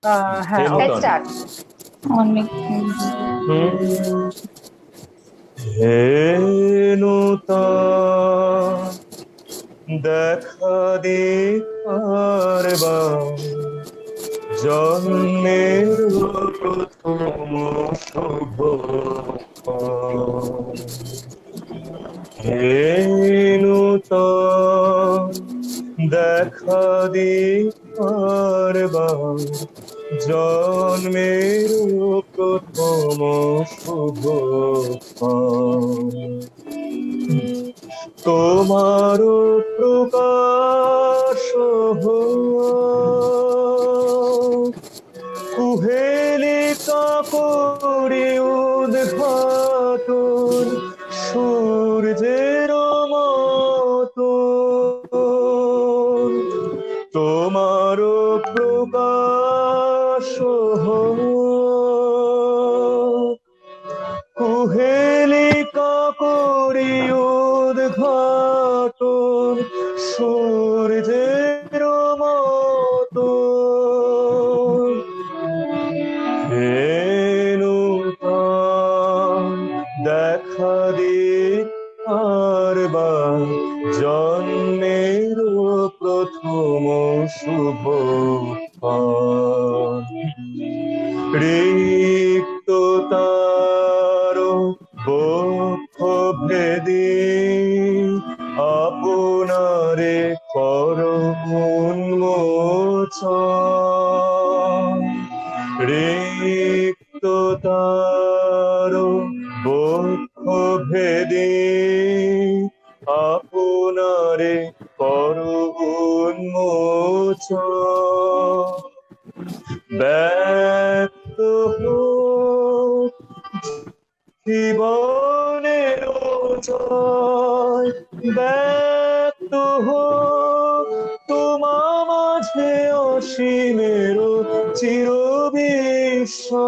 হ্যাঁ, লেটস নূতন। স্টার্ট। অনেক হে নূতন, দেখা দিবার জন্মের প্রথম শুভ। হে নূতন, দেখা দিবার জন্মের প্রথম শুভ। তোমার প্রকাশ কুহেলিকা করি উদ্ঘাটন সূর্যের মতো। তোমার প্রকাশ কুহেলিকা করি উদ্ঘাটন সূর্যের মতো। হে নূতন, দেখা দিবার জন্মের প্রথম শুভ। রিক্ত তার বক্ষ ভেদি আপনারে কর উন্মোচন। রিক্ত তার বক্ষ ভেদি আপনারে কর উন্মোচন। ব্যক্ত হোক জীবনের জয়, ব্যক্ত হোক তোমা মাঝে অসীমের চির বিস্ময়।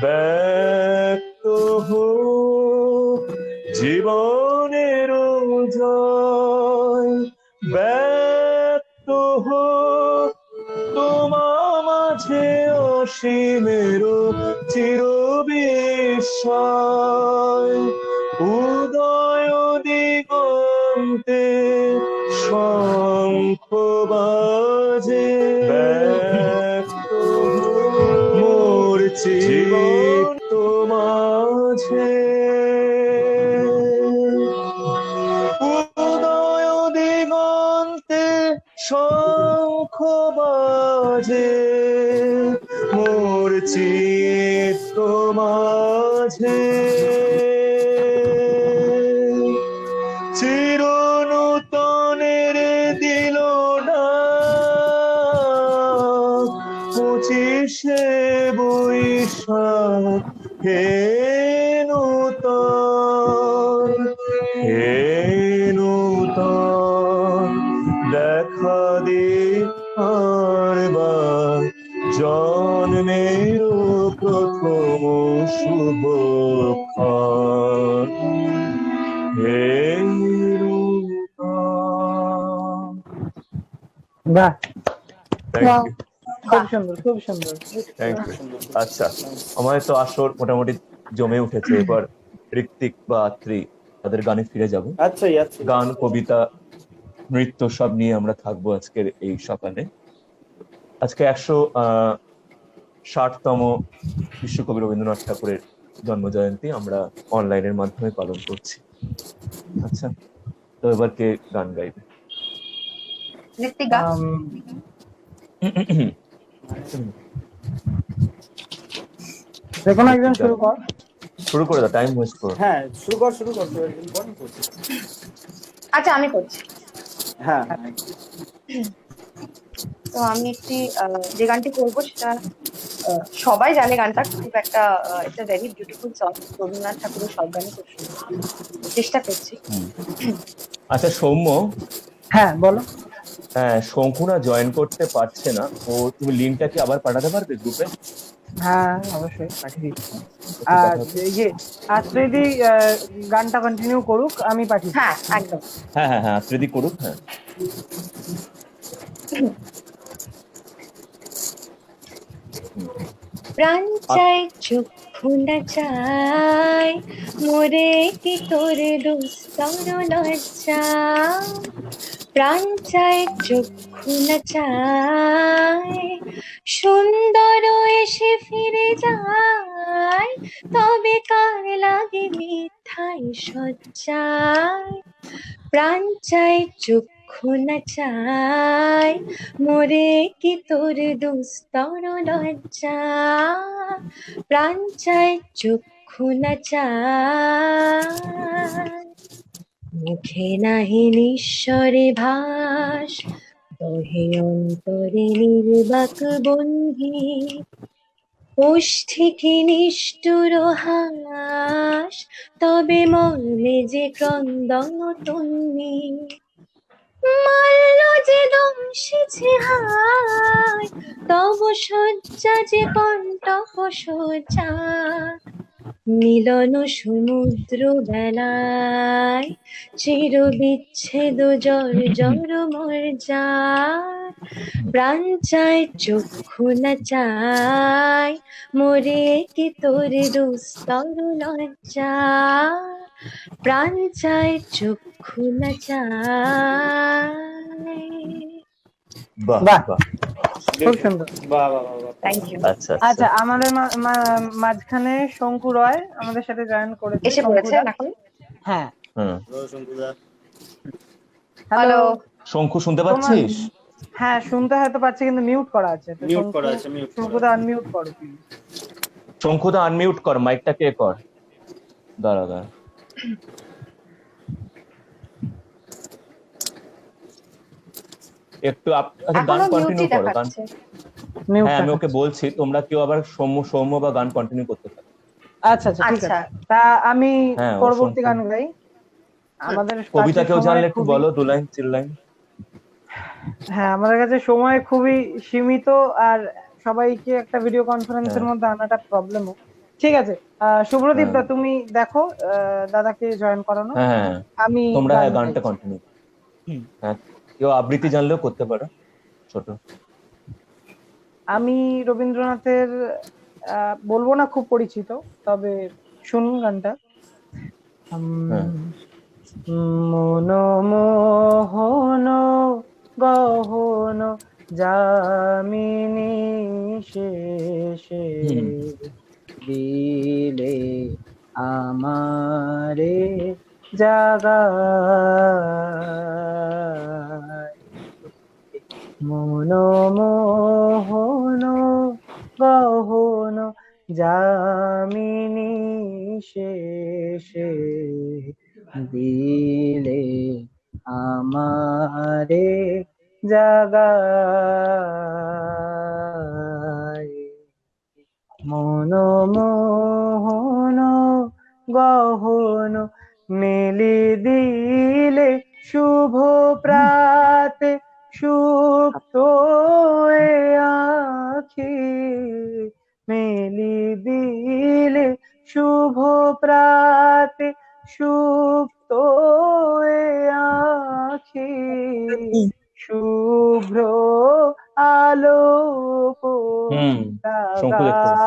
ব্যক্ত হোক জীবনের জয়, ব্যক্ত হোক তোমা মাঝে অসীমের চির বিস্ময়। উদয় দিগন্তে শঙ্খ বাজে, ব্যক্ত মোর চিত্ত মাঝে। উদয় দিগন্তে শঙ্খ বাজে, মোর চিত্ত মাঝে। চির নূতনের দিল না 25শে বৈশাখ। হে নূতন, হে নূতন, দেখা দিবার জন্মের প্রথম শুভক্ষণ। হে নূতন। বাহ, থ্যাংক ইউ, খুব সুন্দর, খুব সুন্দর। Thank you. আচ্ছা, আমাদের তো আসর মোটামুটি জমে উঠেছে। এবার ঋত্বিক বা আত্রি তাদের গানে ফিরে যাব। আচ্ছা আচ্ছা, গান, কবিতা, নৃত্য সব নিয়ে আমরা থাকবো আজকের এই সকালে। আজকে 160তম বিশ্বকবি রবীন্দ্রনাথ ঠাকুরের জন্মজয়ন্তী আমরা অনলাইনের মাধ্যমে পালন করছি। আচ্ছা, তো এবার কে গান গাইবে? ঋত্বিকা, যে কোনো একজন শুরু কর। শুরু করে দাও, টাইম ওয়েস্ট করো। হ্যাঁ শুরু কর, শুরু কর, তুই একদিন কর, করছি। আচ্ছা আমি করছি। হ্যাঁ তো আমি একটি যে গানটি করবো সেটা সবাই জানে। গানটা খুব একটা একটা ভেরি বিউটিফুল সং। রবীন্দ্রনাথ ঠাকুরের সব গানই খুব সুন্দর, চেষ্টা করছি। আচ্ছা সৌম্য, হ্যাঁ বলো। হ্যাঁ, শঙ্কুনা জয়েন করতে পারছে না, ও তুমি লিঙ্কটা কি আবার পাঠাতে পারবে গ্রুপে? হ্যাঁ অবশ্যই পাঠিয়ে দিচ্ছি। একটু আর পাঠাতে। ইয়ে আত্রেদি গানটা কন্টিনিউ করুক, আমি পাঠিয়ে দিচ্ছি। হ্যাঁ একদম। হ্যাঁ হ্যাঁ হ্যাঁ, আত্রেদি করুক। হ্যাঁ, প্রাণ চাই চক্ষু না চাই মোরে কি তোর দুস্তর লজ্জা প্রাণ চাই চক্ষু না চাই সুন্দর এসে ফিরে যায় তবে কার লাগে মিথ্যাই সজ্জায় প্রাণ চাই চক্ষু না চাই মোরে কি তোর দুস্তর লজ্জা প্রাণ চাই চক্ষু না চাই মুখে নাহি নিঃস্বরে ভাস দহে অন্তরে নির্বাক বন্ধি ওষ্ঠিকে নিষ্ঠুর হাস তবে মর্মে যে ক্রন্দন তন্নি মাল্য যে দংশিছে হায় তব শয্যা যে কণ্টক শয্যা মিলন সমুদ্র বেলায় চির বিচ্ছেদ জর মর্যা প্রাণ চাই চক্ষু না চাই মোরে কি তোর দুস্তর লজ্জা প্রাণ চাই চক্ষু না চাই বাহ বাহ। বাহ খুব সুন্দর। বাহ বাহ বাহ বাহ। থ্যাংক ইউ আচ্ছা আচ্ছা আচ্ছা আমাদের মাঝখানে শঙ্কু রয় আমাদের সাথে জয়েন করেছে। এসে পড়েছেন এখন হ্যাঁ, হুম শঙ্কুদা। হ্যালো। হ্যালো শঙ্কু শুনতে পাচ্ছিস? হ্যাঁ, শুনতে হয়তো পাচ্ছি কিন্তু মিউট করা আছে। তো মিউট করা আছে, মিউট করা শঙ্কুদা আনমিউট করো প্লিজ। শঙ্কুদা আনমিউট কর, মাইকটা কে কর। দাঁড়া দাঁড়া একটু আচ্ছা, গান এখনো কন্টিনিউ মিউটই করো গান। দেখাচ্ছে মিউট হ্যাঁ আমি ওকে বলছি তোমরা কেউ আবার সৌম্য বা গান কন্টিনিউ করতে পারো। আচ্ছা আচ্ছা ঠিক আচ্ছা আছে। তা আমি হ্যাঁ, পরবর্তী অসংখ্য। গান গাই। আমাদের কবিতা কাছে কেউ সময় জানলে একটু খুবই- বলো, 2 লাইন 3 লাইন। হ্যাঁ, আমাদের কাছে সময় খুবই সীমিত আর সবাইকে একটা ভিডিও কনফারেন্সের হ্যাঁ। মধ্যে আনাটা প্রবলেমও। ঠিক আছে, শুভ্রদীপ দা হ্যাঁ। তুমি দেখো দাদাকে জয়েন করানো। হ্যাঁ হ্যাঁ আমি তোমরা গান হ্যাঁ গানটা গাইছি। কন্টিনিউ। হ্যাঁ কেউ আবৃত্তি জানলেও করতে পারো ছোট। আমি রবীন্দ্রনাথের বলবো না খুব পরিচিত, তবে শুনুন গানটা। হ্যাঁ। মনমোহন গহন যামিনী শেষে দিলে আমারে জাগায় মনমোহন গহন যামিনী শেষে দিলে আমারে জাগায় মনমোহন গহন মেলি দিলে শুভ প্রাতে সুপ্ত এ আখি মেলি দিলে শুভ প্রাতে সুপ্ত এ আখি শুভ্র আলো শঙ্কু দেখতে পাচ্ছি।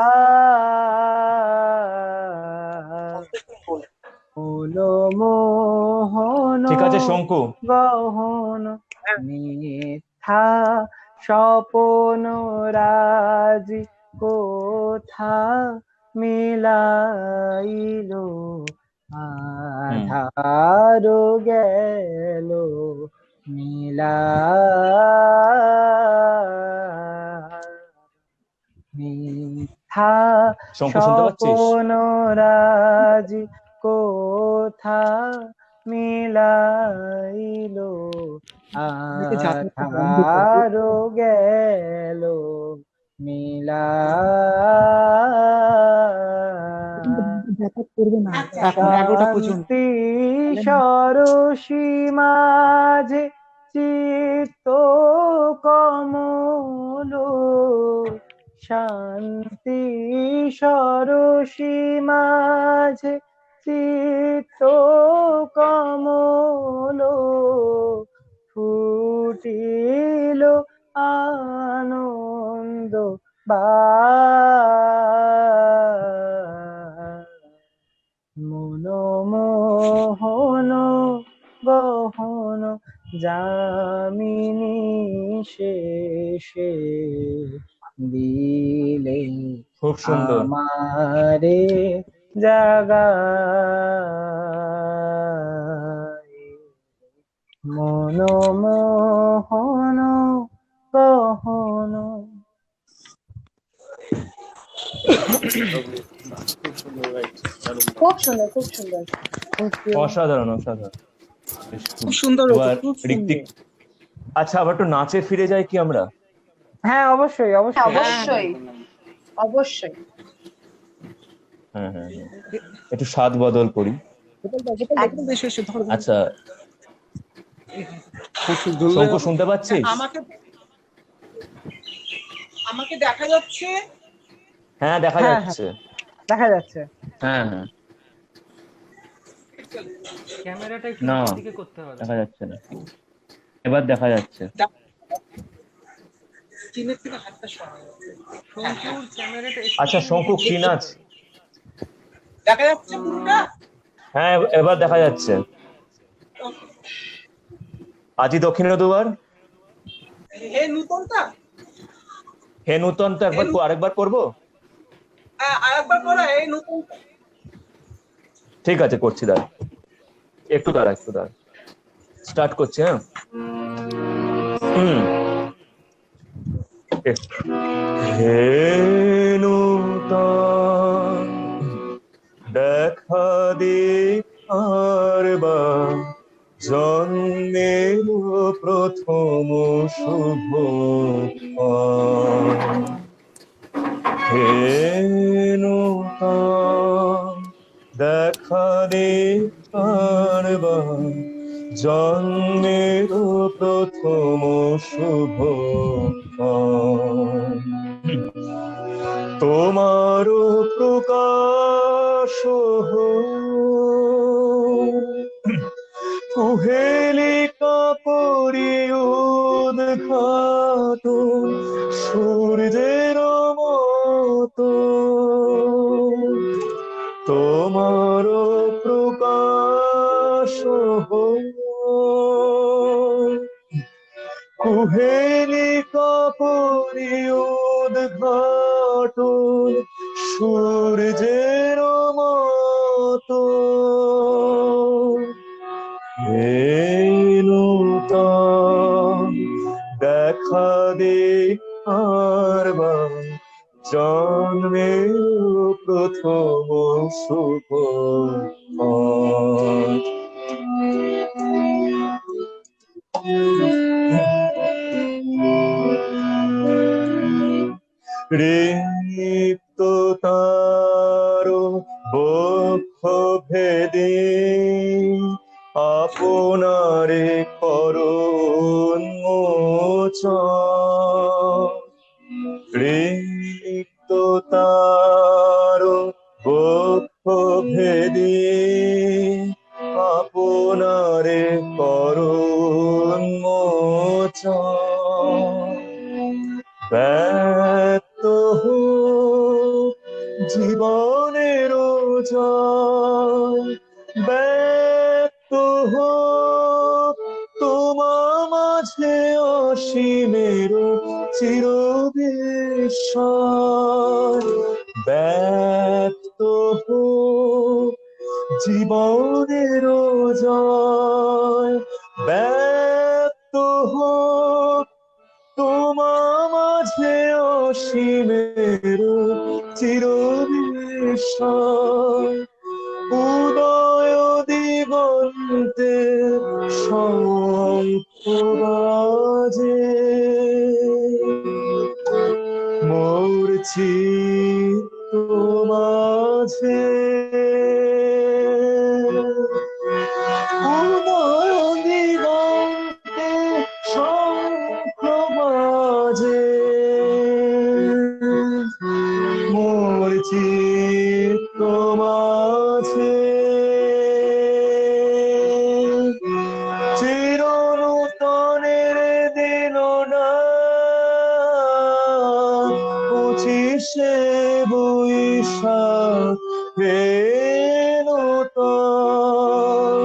মোহন ঠিক আছে শঙ্কু। গহন মিথ্যা স্বপন রাজি কোথা মিলাইল আধার গেল মিলা মিথ্যা শঙ্কু শুনতে পাচ্ছিস? স্বপন রাজি কোথা মিলাইল আধার গেল মিলা শান্তি সরসী মাঝে চিত্ত কমল শান্তি সরসী মাঝে চিত্ত কমল ফুটিল আনন্দ বা যামিনী শেষে দিলে খুব সুন্দর। আমারে জাগায় মনমোহন গহন। খুব সুন্দর, খুব সুন্দর। অসাধারণ অসাধারণ। বেশ, খুব সুন্দর এবার হয়েছে, খুব সুন্দর। ঋত্বিক, আচ্ছা আবার একটু নাচে ফিরে যাই কি আমরা? হ্যাঁ অবশ্যই হ্যাঁ, অবশ্যই। অবশ্যই অবশ্যই। হ্যাঁ হ্যাঁ হ্যাঁ, একটু স্বাদ বদল করি। একদম বেশ বেশ ধরো ধরো। আচ্ছা খুব সুন্দর। শঙ্কু শুনতে পাচ্ছিস? আমাকে আমাকে দেখা যাচ্ছে। হ্যাঁ দেখা হ্যাঁ, যাচ্ছে। দেখা যাচ্ছে। হ্যাঁ হ্যাঁ ক্যামেরাটা একটু না উপর দিকে করতে হবে। দেখা যাচ্ছে না, এবার দেখা যাচ্ছে। চিনের থেকে হাতটা সরাও। শঙ্কুর ক্যামেরাটা একটু আচ্ছা শঙ্কু কি নাচ? দেখা যাচ্ছে পুরোটা? হ্যাঁ এবার দেখা যাচ্ছে। আজি দক্ষিণ দুবার। হে নূতনটা? হে নূতন তো একবার আরেকবার করবো। আরেকবার করো এই নূতনটা। ঠিক আছে করছি, দাঁড়া একটু দাঁড়া স্টার্ট করছি। হ্যাঁ হে নূতন দেখা দে আরবার, জন্মের প্রথম শুভ হে নূতন দেখা দে আরবার, জন্মের প্রথম শুভ তোমার প্রকাশ কুহেলিকা পরিউদ্ঘাত সূর্যের মতো, তোমার প্রকাশ কুহেলিকা পরিউদ্ঘাট সূর্যের মতো, হে নূতন দেখা দে আরবার, জন্মের প্রথম শুভ রিক্ত তার বক্ষ ভেদে আপনারে করুন্মোচন, রিক্ত তার বক্ষ ভেদে আপনারে করুন্মোচন, ব্যক্ত হোক জীবনের জয়, ব্যক্ত হোক তোমা মাঝে অসীমের চিরবিস্ময়, ব্যক্ত হোক জীবনের জয়, ব্যক্ত হোক তোমা মাঝে অসীমের চিরবিস্ময়, উদয় দিগন্তে শঙ্খ বাজে, মোর চিত্ত মাঝে উদয় দিগন্তে শঙ্খ বাজে, মোর চিত্ত মাঝে চিরনূতনের দিন না 25শে বৈশাখ, হে নূতন,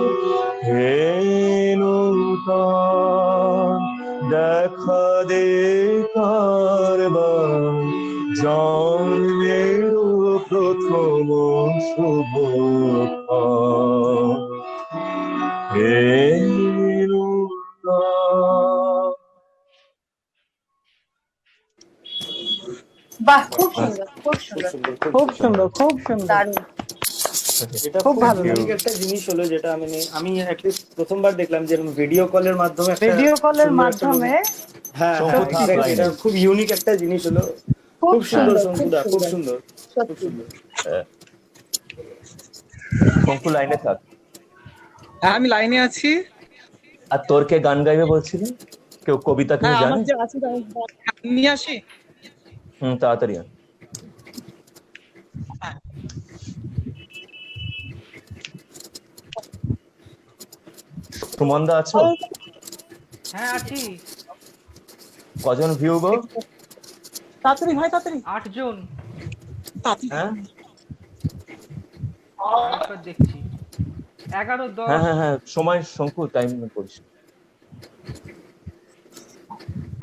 হে নূতন শুভ ক্ষণ। হে নূতন। বাহ, খুব সুন্দর, খুব খুব সুন্দর, সুন্দর খুব সুন্দর, খুব সুন্দর। দারুণ। এটা খুব খুব ভালো ইউনিক একটা জিনিস হলো, যেটা আমি অ্যাটলিস্ট প্রথমবার দেখলাম যে ভিডিও কলের মাধ্যমে একটা ভিডিও কলের সুন্দর একটা মাধ্যমে movie। হ্যাঁ হ্যাঁ, শঙ্কু থাক exactly, এটা লাইনে। খুব ইউনিক একটা জিনিস হলো। খুব খুব সুন্দর সুন্দর, খুব শঙ্কুদা, খুব সুন্দর, সুন্দর, খুব সত্যি। সুন্দর। শঙ্কু লাইনে থাক। হ্যাঁ, আমি লাইনে আছি। আর তোর কে গান গাইবে বলছিলি? কেউ কবিতা কেউ হ্যাঁ, জানে? আমার যে আছে নিয়ে আসি। তাড়াতাড়ি আন। সুমনদা আছো? হ্যাঁ আছি। কজন ভিউ গো? তাড়াতাড়ি ভাই, তাড়াতাড়ি 8 জন। তাড়াতাড়ি। হ্যাঁ একবার দেখছি। 11 10। হ্যাঁ হ্যাঁ হ্যাঁ, সময় শঙ্কু টাইম করিস।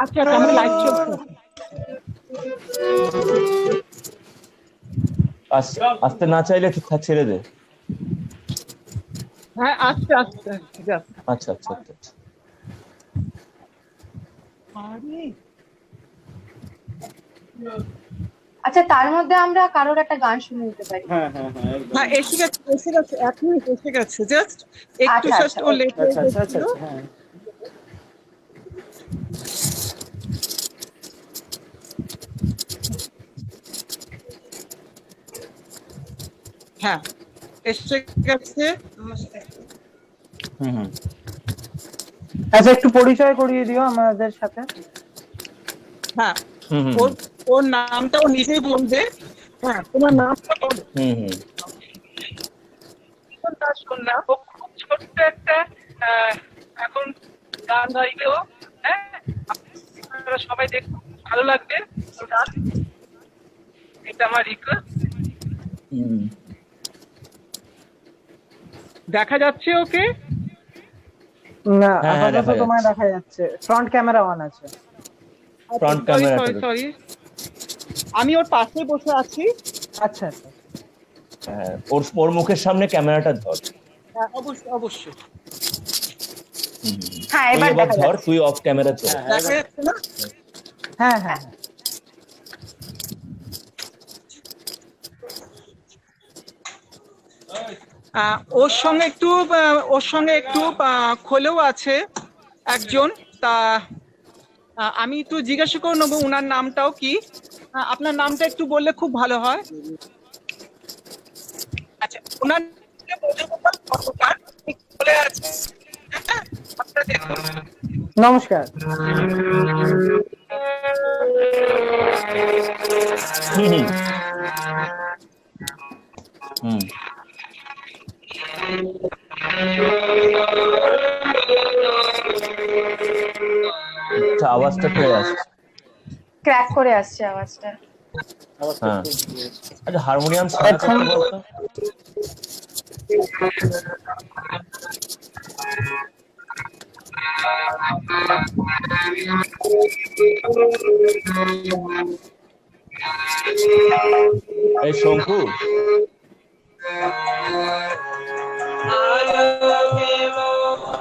আচ্ছা আচ্ছা, আমার লাইভ চলছে। আসতে না চাইলে ঠিকঠাক ছেড়ে দে। হ্যাঁ, আস্তে আস্তে, ঠিক আছে। আচ্ছা আচ্ছা আচ্ছা আচ্ছা। আচ্ছা, তার মধ্যে আমরা কারোর একটা গান শুনে নিতে পারি। হ্যাঁ হ্যাঁ হ্যাঁ, একদম। হ্যাঁ, এসে গেছে, এসে গেছে, 1 মিনিট এসে গেছে, জাস্ট একটু আচ্ছা, জাস্ট আচ্ছা, ও লেট হয়ে আচ্ছা আচ্ছা আচ্ছা গেছিল। আচ্ছা, হ্যাঁ। হ্যাঁ, এসে গেছে। হুম হুম। আচ্ছা, একটু পরিচয় করিয়ে দিও আমাদের সাথে। হ্যাঁ, হুম হুম ওর ওর নামটা ও নিজেই বলবে। হ্যাঁ, তোমার নামটা বলো। হুম হুম। শুনলাম ও খুব ছোট্ট একটা এখন গান গাইবে ও। হ্যাঁ, আপনারা সবাই দেখুন, ভালো লাগবে ওর গান। এটা আমার রিকোয়েস্ট। হুম। দেখা যাচ্ছে ওকে? না, হ্যাঁ, হ্যাঁ, আপাতত দেখা তোমায় যাচ্ছে। দেখা যাচ্ছে, ফ্রন্ট ক্যামেরা অন আছে। ফ্রন্ট সরি ক্যামেরাটা সরি সরি, আমি ওর পাশে বসে আছি। আচ্ছা আচ্ছা। হ্যাঁ, ওর ওর মুখের সামনে ক্যামেরাটা ধর। হ্যাঁ, অবশ্যই অবশ্যই। হুম হুম, হুম। হ্যাঁ, তুই এবার এবার দেখা ধর, যাচ্ছে। তুই অফ ক্যামেরা চলে। হ্যাঁ, হ্যাঁ, দেখা যাচ্ছে না? হ্যাঁ হ্যাঁ হ্যাঁ। ওর সঙ্গে একটু খোলেও আছে একজন। তা আমি একটু জিজ্ঞাসা করে নেবো উনার নামটাও কি। আপনার নামটা একটু বললে খুব ভালো হয়। আচ্ছা, ওনার কর্মকার বলে আছে। হ্যাঁ, আপনারা দেখুন। নমস্কার। হুম হুম হুম। আচ্ছা, আওয়াজটা পেয়ে আসছে। ক্র্যাক করে আসছে আওয়াজটা। আওয়াজটা হ্যাঁ। খুব আচ্ছা, হারমোনিয়াম শোনা করতে বলতো। এই শঙ্কু,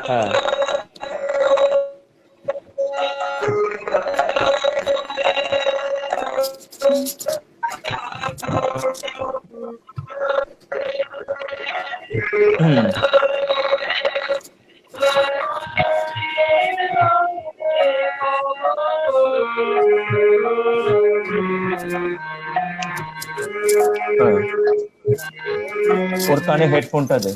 হ্যাঁ হুম। হ্যাঁ, ওর কানে হেডফোনটা দে।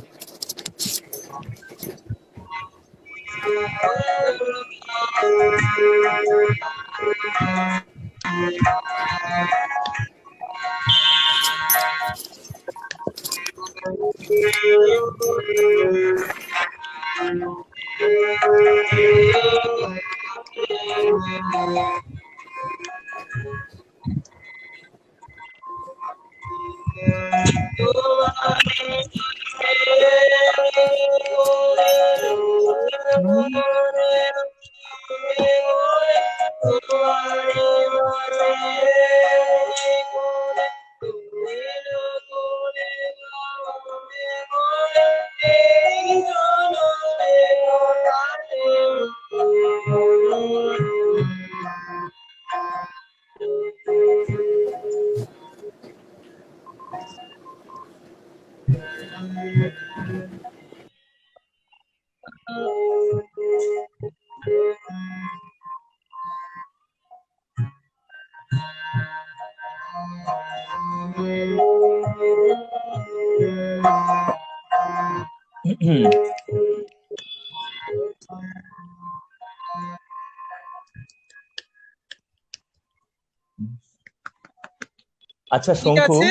আচ্ছা ঠিক শঙ্কু, আছে।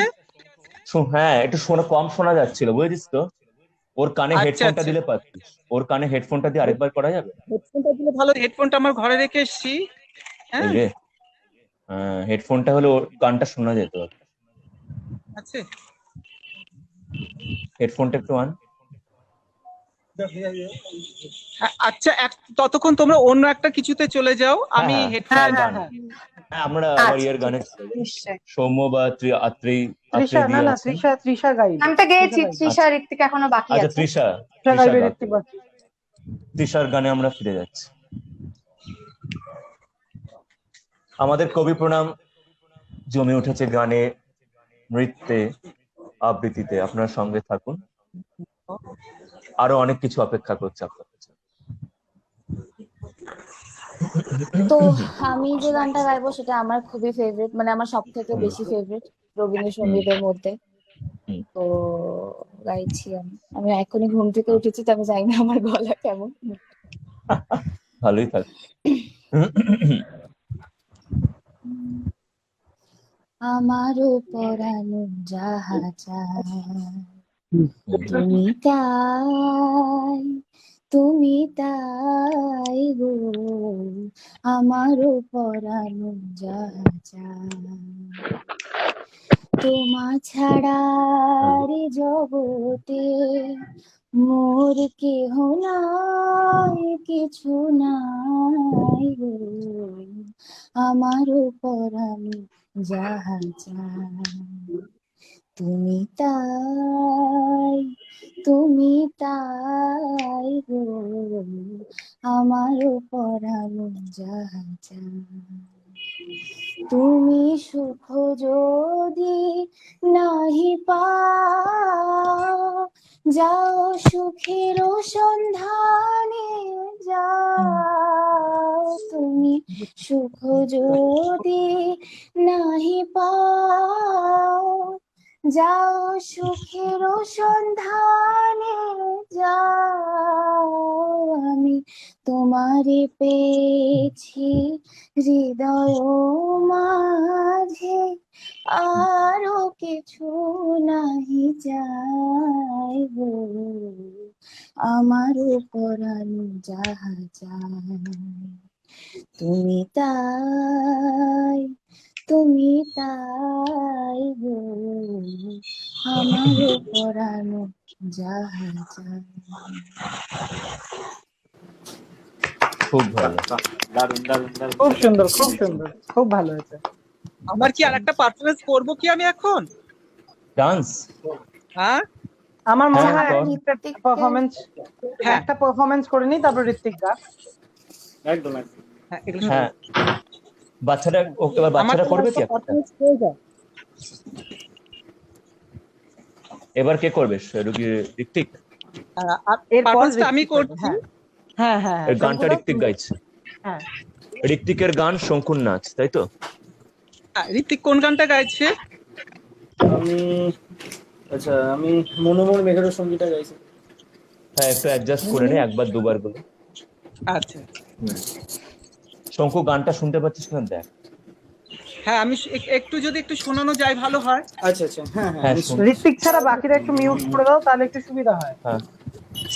হ্যাঁ একটু কম শোনা যাচ্ছিল, বুঝেছিস তো? ওর কানে আচ্ছা হেডফোনটা আচ্ছা, দিলে পাচ্ছিস, ওর কানে হেডফোনটা দিয়ে আরেকবার করা যাবে? হেডফোনটা দিলে ভালো। হেডফোনটা আমার ঘরে রেখে এসেছি। এই হ্যাঁ, রে, হেডফোনটা হলে ওর গানটা শোনা যেত। আছে। হেডফোনটা একটু আন। আচ্ছা, ততক্ষণ তোমরা অন্য একটা কিছুতে চলে যাও, আমি হ্যাঁ হেডফোন। হ্যাঁ, হ্যাঁ গান। হ্যাঁ। হ্যাঁ, আমরা আবার আচ্ছা ইয়ের ঠিক গানে আছে, চলে যাই। নিশ্চয়ই। সৌম্য বা আত্রেই তৃষা, না দিয়ে না, আছেন। তৃষা গাইবে। গানটা গেয়েছি, গাইবে। তৃষা ঋত্বিক এখনো বাকি আচ্ছা আছে। তৃষা, তৃষা গাইবে, গাক। ঋত্বিক বাকি। তৃষার গানে আমরা ফিরে যাচ্ছি। আমাদের কবি প্রণাম জমে উঠেছে গানে, নৃত্যে, আবৃত্তিতে। আপনার সঙ্গে থাকুন, আরো অনেক কিছু অপেক্ষা করছে আপনার কাছে। তো আমি যে গানটা গাইবো সেটা আমার খুবই ফেভারিট, মানে আমার সব থেকে বেশি ফেভারিট রবীন্দ্রসঙ্গীতের মধ্যে। তো গাইছি আমি এখনই ঘুম থেকে উঠেছি, তো আমি জানি না আমার গলা কেমন। ভালোই থাক। আমারও পরানো যাহা চায় তুমি তাই, তুমি তাই গো, আমারও পরানো যাহা চায় তোমা ছাড়া রে জগতে মোর কেহ নাই, কিছু নাই গো, আমারও পরানো যাহা চায় তুমি তাই, তুমি তাই গো, আমারও পরানো যাহা চায় তুমি সুখ যদি নাহি পাও, যাও সুখের সন্ধানে যাও, তুমি সুখ যদি নাহি পাও, যাও সুখের সন্ধানে যাও, আমি তোমারে পেয়েছি হৃদয় মাঝে, আরো কিছু নাহি চাই গো, আমারও পরানো যাহা চায় তুমি তাই, তুমি তাই গো, আমারও পরানো যাহা চায়। খুব ভালো। দারুণ দারুণ দারুণ। খুব সুন্দর, খুব সুন্দর, খুব ভালো হয়েছে। আমার কি আর একটা পারফরমেন্স করবো কি আমি এখন? ডান্স? হ্যাঁ, আমার মনে হ্যাঁ, হয় কর। হ্যাঁ। একটা পারফরমেন্স করে নি, তারপর ঋত্বিক গা। একদম একদম। হ্যাঁ, এগুলো হ্যাঁ, বাচ্চারা এবার বাচ্চারা করবে কি একটা? এবার কে করবে? ঋত্বিক? এরপর পারফরমেন্সটা আমি ঋত্বিক করবে। করছি। হ্যাঁ হ্যাঁ হ্যাঁ, এর গানটা শঙ্কুদা, ঋত্বিক গাইছে। হ্যাঁ। ঋত্বিকের গান, শঙ্কুর নাচ, তাই তো? ঋত্বিক কোন গানটা গাইছে? আমি আমি মনোমোর মেঘের সঙ্গীটা গাইছি। হ্যাঁ, একটু অ্যাডজাস্ট করে নে, একবার দুবার বলে। আচ্ছা, শঙ্কু, গানটা শুনতে পাচ্ছিস না? দেখ। হ্যাঁ, আমি একটু যদি একটু শোনানো যায় ভালো হয়। আচ্ছা আচ্ছা, হ্যাঁ হ্যাঁ হ্যাঁ, নিশ্চয়ই। শুন। ঋত্বিক ছাড়া বাকিরা একটু মিউট করে দাও, তাহলে একটু সুবিধা হয়। হ্যাঁ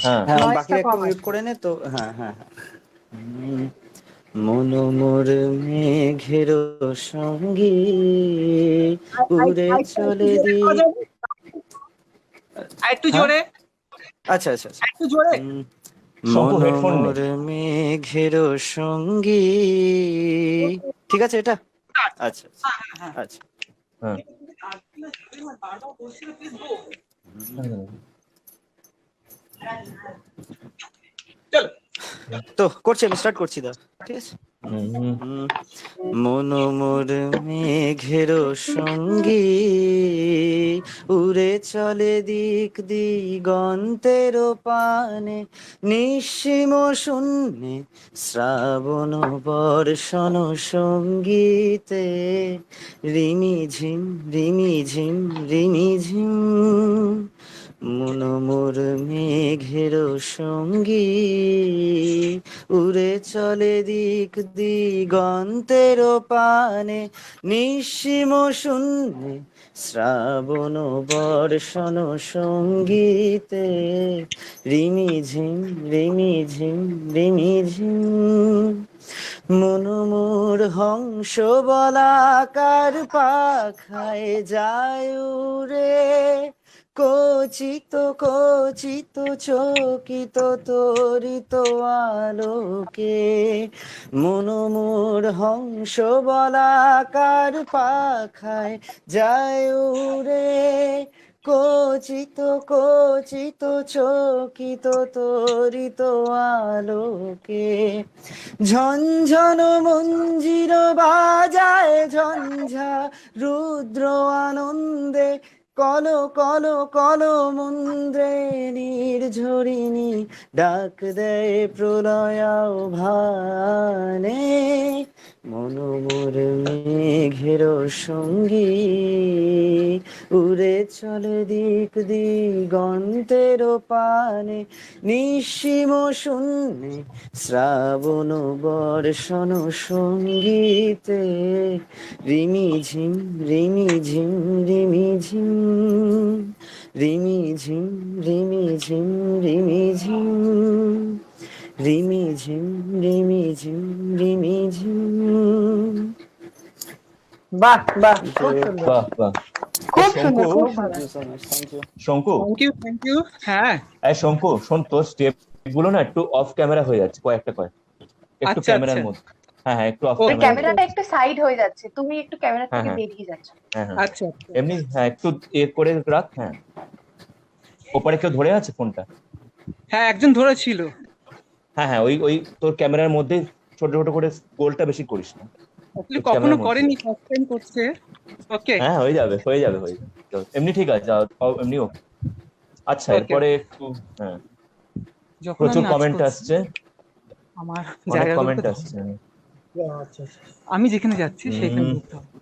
হ্যাঁ, হ্যাঁ, Noise-টা বাকিরা একটু কম মিউট আসবে। করে নে তো। হ্যাঁ হ্যাঁ হ্যাঁ। মনোমোর মেঘের সঙ্গী উড়ে চলে দি। একটু জোরে, আচ্ছা আচ্ছা আচ্ছা। একটু জোরে। শঙ্কু হেডফোন নে। মনোমোর মেঘের সঙ্গী, ঠিক আছে এটা? আচ্ছা আচ্ছা। হ্যাঁ, চলো। তো করছি, আমি স্টার্ট করছি দা, ঠিক আছে? মন মোর মেঘের সঙ্গী, উড়ে চলে দিক দিগন্তের পানে, নিঃসীম শূন্যে শ্রাবণ বর্ষণ সঙ্গীতে, রিমি ঝিম রিমি ঝিম রিমি ঝিম। মন মোর মেঘের সঙ্গী, উড়ে চলে দিক দিগন্তের পানে, নিঃসীম শূন্যে শ্রাবণ বর্ষণ সঙ্গীতে, রিমি ঝিম রিমি ঝিম রিমি ঝিম। মন মোর হংস বলাকার পাখায় যায় উড়ে, কচিত কচিত চকিত তরিত আলোকে। মন মোর হংস বলাকার পাখায় যায় উড়ে, কচিত কচিত চকিত তরিত আলোকে। ঝনঝন মঞ্জির বাজায় ঝঞ্ঝা রুদ্র আনন্দে, কল কল কল মন্দ্রে নির্ঝরিণী ডাক দেয় প্রলয় ভানে। মন মোর মেঘের সঙ্গী, উড়ে চলে দিক দিগন্তের পানে, নিঃসীম শূন্যে শ্রাবণ বর্ষণ সঙ্গীতে, রিমি ঝিম রিমি ঝিম রিমি ঝিম। রিমি ঝিম রিমি ঝিম রিমি ঝিম। রিমি ঝিম রিমি ঝিম রিমি ঝিম। বাহ বাহ, খুব সুন্দর, বাহ বাহ। খুব শঙ্কু, সুন্দর, খুব ভালো। শঙ্কু, থ্যাংক ইউ। হ্যাঁ শঙ্কু শোন, তোর স্টেপ গুলো না একটু অফ ক্যামেরা হয়ে যাচ্ছে, কয়েকটা একটু আচ্ছা ক্যামেরার আচ্ছা মধ্যে। হ্যাঁ হ্যাঁ, একটু অফ ওই ওই ক্যামেরা। ক্যামেরাটা একটু সাইড হয়ে যাচ্ছে, তুমি একটু ক্যামেরা হ্যাঁ থেকে হ্যাঁ বেরিয়ে যাচ্ছ। হ্যাঁ হ্যাঁ, আচ্ছা এমনি হ্যাঁ একটু করে রাখ। হ্যাঁ, ওপারে কেউ ধরে আছে ফোনটা? হ্যাঁ একজন ধরেছিল। হ্যাঁ হ্যাঁ, ওই ওই তোর ক্যামেরার মধ্যে ছোট ছোট করে গোলটা বেশি করিস না। আসলে ওই কখনো ক্যামেরার মধ্যে। করেনি, ফার্স্ট টাইম করছে। ওকে হ্যাঁ, হয়ে যাবে হয়ে যাবে হয়ে যাবে, চল, এমনি ঠিক আছে, এমনি ওকে। আচ্ছা, Okay. এরপরে একটু, হ্যাঁ, যখন প্রচুর আমি নাচ কমেন্ট করছি, আসছে, আমার অনেক জায়গাগুলোতে কমেন্ট ধরো। আসছে। আমি যেখানে যাচ্ছি সেখানে ধরতে হবে,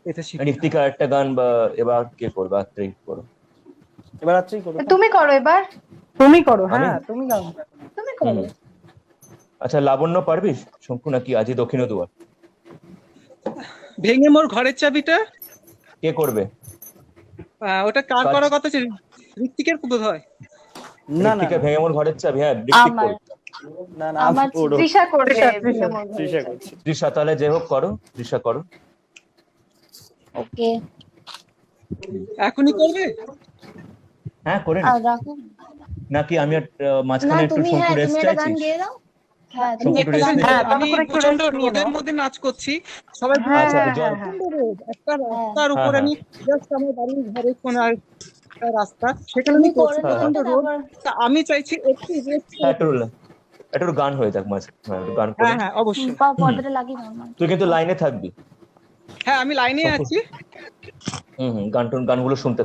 এটা শিখতে হবে। ঋত্বিকা একটা গান, বা এবার কে করবে? আত্রেই করো। এবার রাত্রেই করো। তুমি করো এবার, তুমি করো, আমি? হ্যাঁ তুমি গাও। তুমি করো। হুম। আচ্ছা, লাবণ্য পারবি? শঙ্কু নাকি আজি দক্ষিণ দুয়ার? ভেঙে মোর ঘরের চাবিটা, কে করবে? ওটা কার কাজ- করার কথা ছিল? ঋত্বিকের বোধ হয়। না না ঋত্বিকা ভেঙে মোর ঘরের চাবি, হ্যাঁ ঋত্বিক আমার করবে। না না, আমার আমি করো। তৃষা করবে, তৃষা, তৃষা করছি। তৃষা, তাহলে যে হোক করো, তৃষা করো। ওকে, এখনই করবে? হ্যাঁ, করে নি। আর রাখো। নাকি আমি আর, না মাঝখানে একটু তুমি, শঙ্কু হ্যাঁ রেস্ট তুমি একটা গান চাইছিস? গেয়ে দাও। হ্যাঁ শঙ্কু তুমি একটু একটা গান rest গেয়ে হ্যাঁ, দাও। আমি ততক্ষণ একটু প্রচন্ড rest নিয়ে রোদের নাও। মধ্যে নাচ করছি, সবাই হ্যাঁ আচ্ছা, হ্যাঁ জল। হ্যাঁ হ্যাঁ। প্রচন্ড রোদ, একটা রাস্তার হ্যাঁ, উপর হ্যাঁ। আমি জাস্ট আমার বাড়ির ঘরের কোনার একটা রাস্তা, সেখানে তুমি আমি করছি করে হ্যাঁ, নাও প্রচন্ড তো, রোদ। তারপর তা আমি চাইছি একটু রেস্ট হ্যাঁ, করে। একটু গান হয়ে যাক মাঝে, হ্যাঁ, একটু গান করে। হ্যাঁ হ্যাঁ অবশ্যই। পর্দাটা লাগিয়ে দাও না। তুই কিন্তু লাইনে থাকবি। হ্যাঁ আমি লাইনে শঙ্কু। আছি। হুম হুম, গানগুলো শুনতে।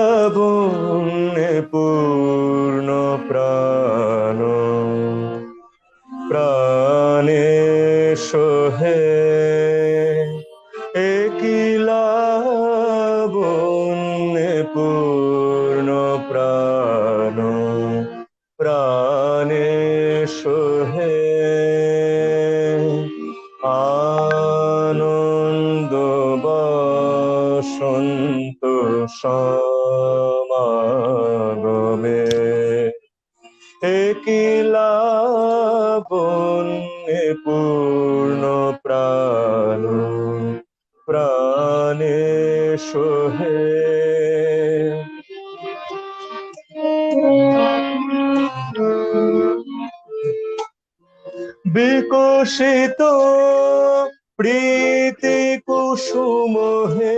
লাবণ্যে পূর্ণ প্রাণ, প্রাণে সোহে, একই লাবণ্যে পূর্ণ প্রাণ, প্রাণে সোহে, আনন্দ বসন্ত সমাগমে, একই লাবণ্যে পূর্ণ প্রাণ, প্রাণে সোহে। বিকশিত প্রীতি কুসুম হে,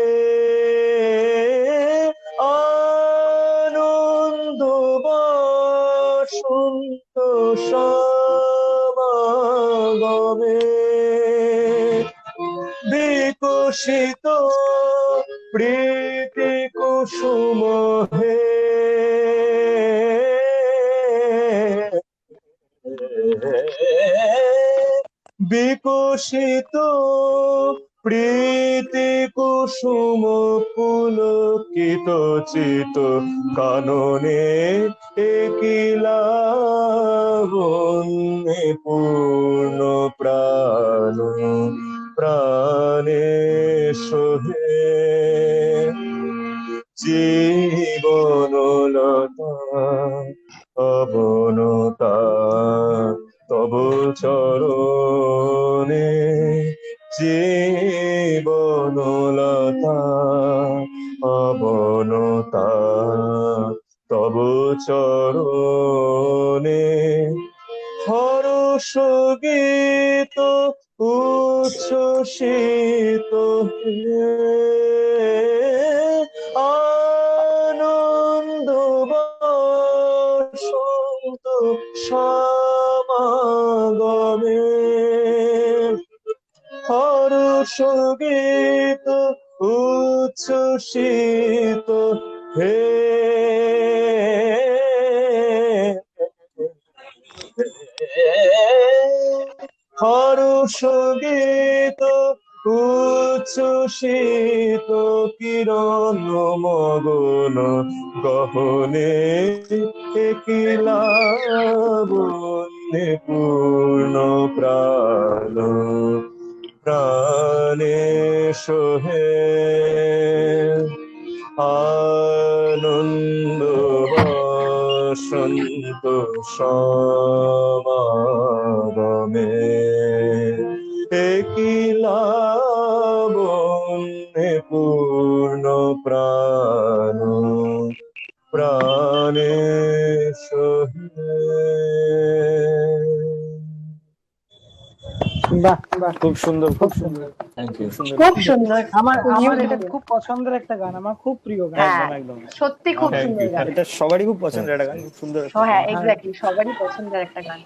সমাগমে বিকশিত প্রীতি কুসুম হে বিকশিত প্রীতি কুসুম পুলকিত চিত কাননে একিলা বন্যে পূর্ণ প্রাণ প্রাণে সোহে জীবনলতা অবনতা তব চরণে জীবনলতা অবনতা তব চরণে হর্ষ গীত উচ্ছ্বসিত হে আনন্দ বসন্ত সমাগমে হর্ষ গীত উচ্ছ্বসিত হে হর্ষ গীত উচ্ছ্বসিত কিরণ মগন গহনে একিলা বন্যে পূর্ণ প্রাণ প্রাণে সোহে আনন্দ বসন্ত সমাগমে একিলা বন্যে পূর্ণ প্রাণ প্রাণে সোহে। বাহ বাহ, খুব সুন্দর, খুব সুন্দর, থ্যাংক ইউ। সুন্দর। খুব সুন্দর। আমার এটা খুব পছন্দের একটা গান, আমার খুব প্রিয় গান। হ্যাঁ, একদম একদম, সত্যি খুব Thank সুন্দর you. গান। এটা সবারই খুব পছন্দের একটা গান, খুব সুন্দর একটা হ্যাঁ, গান। এক্স্যাক্টলি, সবারই পছন্দের একটা গান।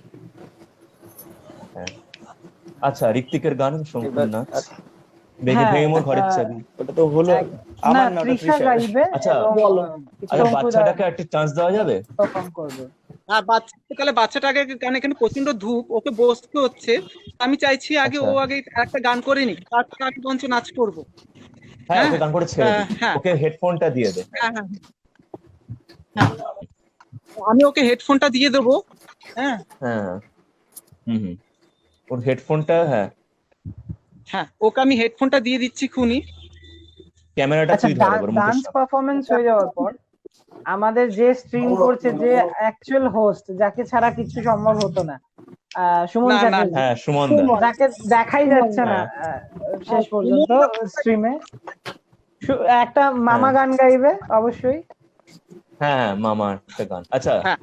আচ্ছা, ঋত্বিকের গান সম্পূর্ণ নাচ হ্যাঁ, ভেঙে মোর ঘরের চাবি। ওটা তো হলো না, আমার না, ওটা তৃষা তৃষার। গাইবে আচ্ছা, এবং আচ্ছা বাচ্চাটাকে একটা চান্স দেওয়া যাবে? পারফর্ম করবে। আর তাহলে বাচ্চাটাকে গান, এখানে প্রচন্ড ধূপ, ওকে বসতে হচ্ছে। আমি চাইছি আগে আচ্ছা। ও আগে একটা গান করে নিক, তারপর আমি মঞ্চ নাচ করবো। হ্যাঁ, ওকে গান করে ছেড়ে দে। হ্যাঁ। ওকে হেডফোনটা দিয়ে দে। হ্যাঁ হ্যাঁ হ্যাঁ, আমি ওকে হেডফোনটা দিয়ে দেবো। হ্যাঁ হ্যাঁ, হুম, ওর হেডফোনটা, হ্যাঁ, হ্যাঁ, ওকে আমি হেডফোনটা দিয়ে দিচ্ছি খুনি। ক্যামেরাটা আচ্ছা, তুই ধর এবার মুখের ডান্স সামনে। পারফরমেন্স হয়ে যাওয়ার পর আমাদের যে স্ট্রিম করছে, যে অ্যাকচুয়াল হোস্ট, যাকে ছাড়া কিছু সম্ভব হতো না, সুমন না, না, চ্যাটার্জি, হ্যাঁ, সুমন দা। যাকে দেখাই যাচ্ছে না শেষ পর্যন্ত স্ট্রিমে, একটা মামা গান গাইবে অবশ্যই। হ্যাঁ, হ্যাঁ, মামার একটা গান। আচ্ছা, হ্যাঁ,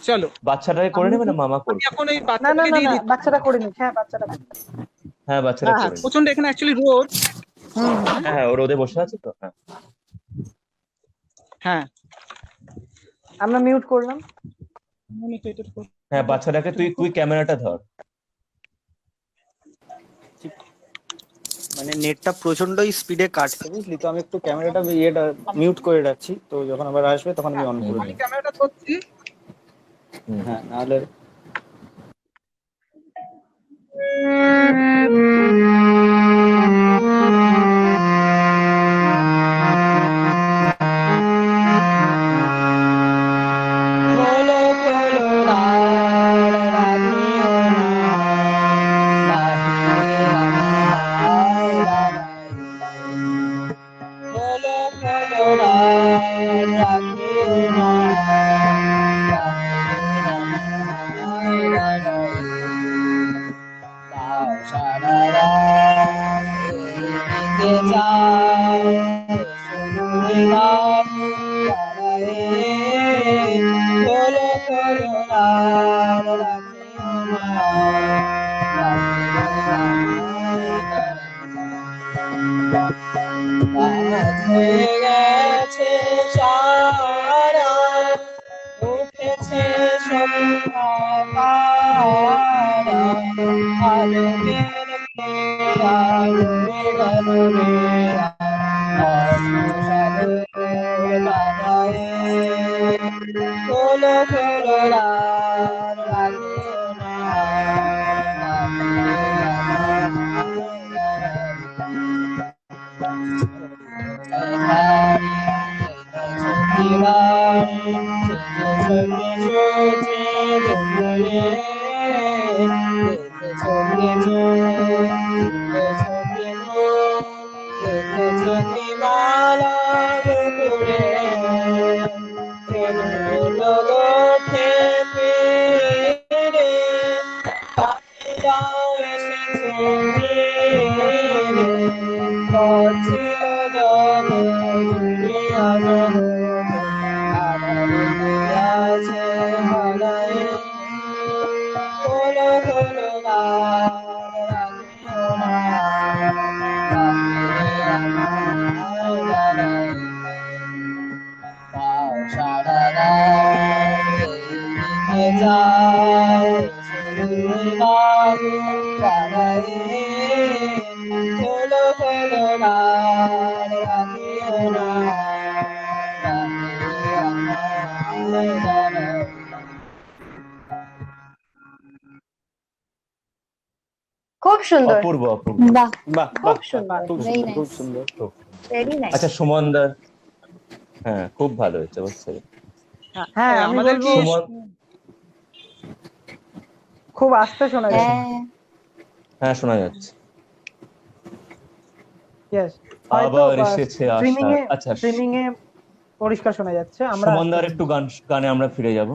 চলো বাচ্চাটাকে করে নেবে না মামা আমি করবে? এখন এই না না বাচ্চাটাকে না দিয়ে না, দিচ্ছি। বাচ্চাটা করে নিক। হ্যাঁ, বাচ্চাটা করে নিক। হ্যাঁ, বাচ্চাটা হ্যাঁ, করে নেবে। প্রচন্ড এখানে অ্যাকচুয়ালি রোদ। হ্যাঁ, হ্যাঁ, ও রোদে বসে আছে তো। হ্যাঁ, হ্যাঁ, আমরা মিউট করলাম। হ্যাঁ, বাচ্চাটাকে তুই ক্যামেরাটা ধর। মানে নেটটা প্রচন্ডই স্পিডে কাটছে, বুঝলি তো। আমি একটু ক্যামেরাটা মিউট করে রাখছি, তো যখন আবার আসবে তখন আমি অন করে আমি দেবো। ক্যামেরাটা ধরছি। হ্যাঁ, নাহলে উঠেছে সন্ধ্যা খুব সুন্দর, অপূর্ব অপূর্ব। বাহ, বাহ খুব বাহ সুন্দর, খুব Very সুন্দর খুব nice. সুন্দর। Very nice. আচ্ছা সুমনদার, হ্যাঁ খুব ভালো হয়েছে অবশ্যই। হ্যাঁ আমি আমাদের বলবো কি সুমন, খুব আস্তে শোনা যাচ্ছে। হ্যাঁ হ্যাঁ শোনা যাচ্ছে। Yes, হয়তো আবার এসেছে স্ট্রিমিং আশা। এ আচ্ছা স্ট্রিমিং এ পরিষ্কার শোনা যাচ্ছে। আমরা সুমনদার একটু গানে আমরা ফিরে যাব।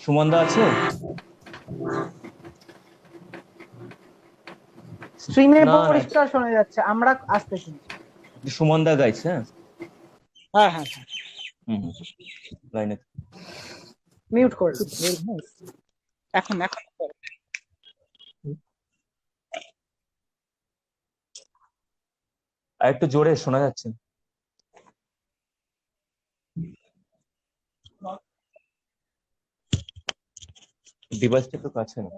সুমনদা আছে? স্ট্রিমে না, না। পরিষ্কার শোনা যাচ্ছে, আমরা আস্তে শুনছি। সুমনদা গাইছে, হ্যাঁ হ্যাঁ হ্যাঁ লাইনে। মিউট করে এখন এখন আর একটু জোরে শোনা যাচ্ছে। ডিভাইসটা একটু কাছে না।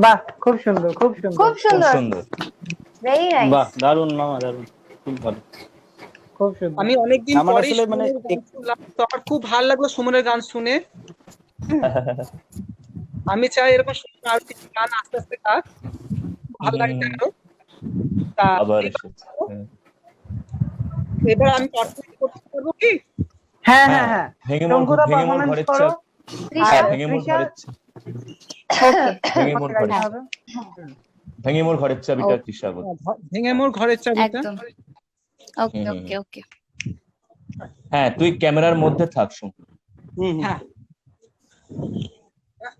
বাহ, খুব সুন্দর খুব সুন্দর খুব খুব সুন্দর, সুন্দর। Very nice. বাহ দারুণ মামা, দারুণ, খুব ভালো। খুব সুন্দর। আমি অনেকদিন আমার পরে আসলে মানে সুমনের গান শুনলাম, তো আমার খুব ভালো লাগলো সুমনের গান শুনে। আমি চাই এরকম সুমনের আরো কিছু গান আস্তে আস্তে গাক, ভালো লাগছে আরো। তা আবার এবার এসেছে, হ্যাঁ। এবার আমি পারফরমেন্স করতে পারবো কি? হ্যাঁ হ্যাঁ, হ্যাঁ হ্যাঁ, ভেঙে টঙ্কুদা মোর পারফরমেন্স ঘরের করো। চাপ। তৃষা, হ্যাঁ, ভেঙে মোর তৃষা, ঘরের চাপ। ওকে ভেঙে মোর তোমাকে ঘরের গাইতে চাপ। হবে। ভেঙে মোর ঘরের চাবিটা ও। তৃষা বল। ভেঙে মোর ঘরের চাবিটা। একদম ওকে হুম, ওকে ওকে হ্যাঁ তুই ক্যামেরার মধ্যে থাক শুন। হ্যাঁ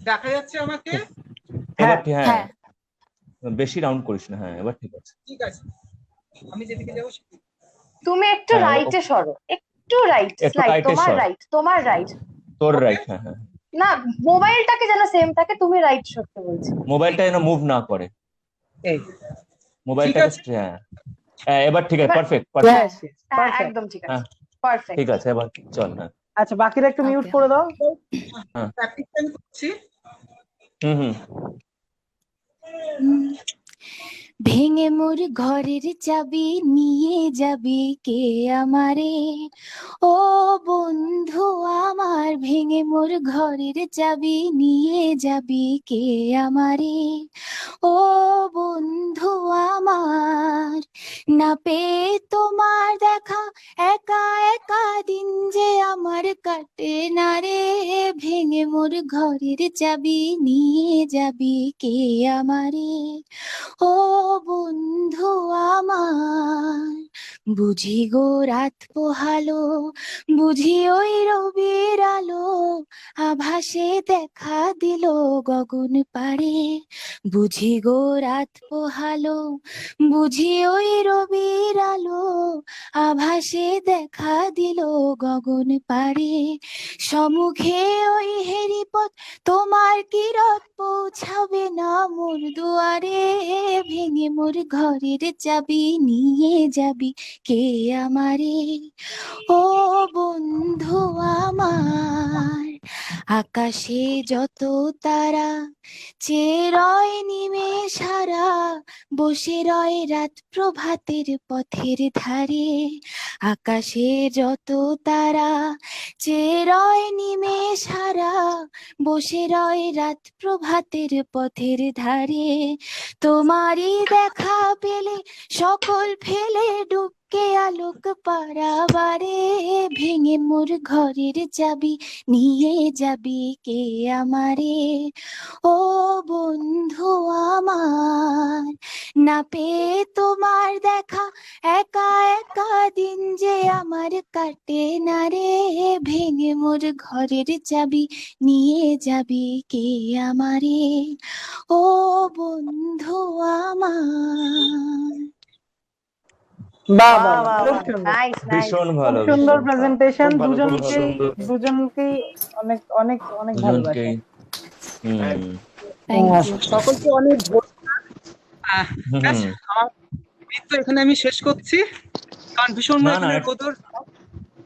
দেখা যাচ্ছে আমাকে? এবার হ্যাঁ হ্যাঁ বেশি রাউন্ড করিস না, হ্যাঁ এবার ঠিক আছে। ঠিক আছে, আমি যেদিকে যাবো সেদিকে। তুমি একটু হ্যাঁ, রাইটে সরো, একটু রাইট একটু স্লাইড, right এ তোমার সর। রাইট, তোমার রাইট। তোর রাইট, হ্যাঁ হ্যাঁ। না, মোবাইলটাকে যেন সেম থাকে, তুমি রাইট সরতে বলছি। মোবাইলটা যেন মুভ না করে, এই মোবাইলটাকে আছে। হ্যাঁ হ্যাঁ এবার ঠিক আছে, এবার- পারফেক্ট Yes, পারফেক্ট। yes, হ্যাঁ perfect. একদম ঠিক আছে, হ্যাঁ পারফেক্ট। ঠিক আছে, এবার চল। হ্যাঁ আচ্ছা বাকিরা একটু মিউট Okay. করে দাও। প্র্যাকটিস আমি করছি। হুম হুম। ভেঙে মোর ঘরের চাবি নিয়ে যাবি কে আমারে? ও বন্ধু আমার, ভেঙে মোর ঘরের চাবি নিয়ে যাবি কে আমারে? ও বন্ধু আমার, না পেয়ে তোমার দেখা একা একা দিন যে আমার কাটে না রে। ভেঙে মোর ঘরের চাবি নিয়ে যাবি কে আমারে? ও বন্ধু আমার, বুঝি গো রাত পোহালো, বুঝি ওই রবির আলো আভাসে দেখা দিল গগন পাড়ে। বুঝি গো রাত পোহালো, বুঝি ওই রবির আলো আভাসে দেখা দিল গগন পাড়ে। সম্মুখে ওই হেরিপথ তোমার কিরত পৌঁছাবে না মোর দুয়ারে। ভেঙে মোর ঘরের চাবি নিয়ে যাবি কে আমারে? ও বন্ধু আমার, আকাশে যত তারা চেয়ে রয় নিমেষ হারা, বসে রয় রাত প্রভাতের পথের ধারে। আকাশে যত তারা চেয়ে রয় নিমেষ হারা, বসে রয় রাত প্রভাতের পথের ধারে। তোমারই দেখা পেলে সকল ফেলে ডুবকে আলোক পারাবারে। ভেঙে মোর ঘরের চাবি নিয়ে যাবি কে আমারে? ও বন্ধু আমার, না পেয়ে তোমার দেখা একা একা দিন যে আমার কাটে না রে। ভেঙে মোর ঘরের চাবি নিয়ে যাবি কে আমারে? ও বন্ধু আমার। বাহ বাহ বাহ বাহ খুব বাহ, সুন্দর, নাইস নাইস। ভীষণ খুব ভালো, সুন্দর ভীষণ প্রেজেন্টেশন। খুব ভালো, খুব খুব দুজনকেই সুন্দর, দুজনকেই অনেক অনেক অনেক ভালোবাসা। দুজনকেই। হুম থ্যাংক ইউ। সকলকে অনেক ধন্যবাদ। ব্যাস, হুম। আমার নৃত্য এখানে আমি শেষ করছি, কারণ ভীষণ না না, মৈথুনের কদর।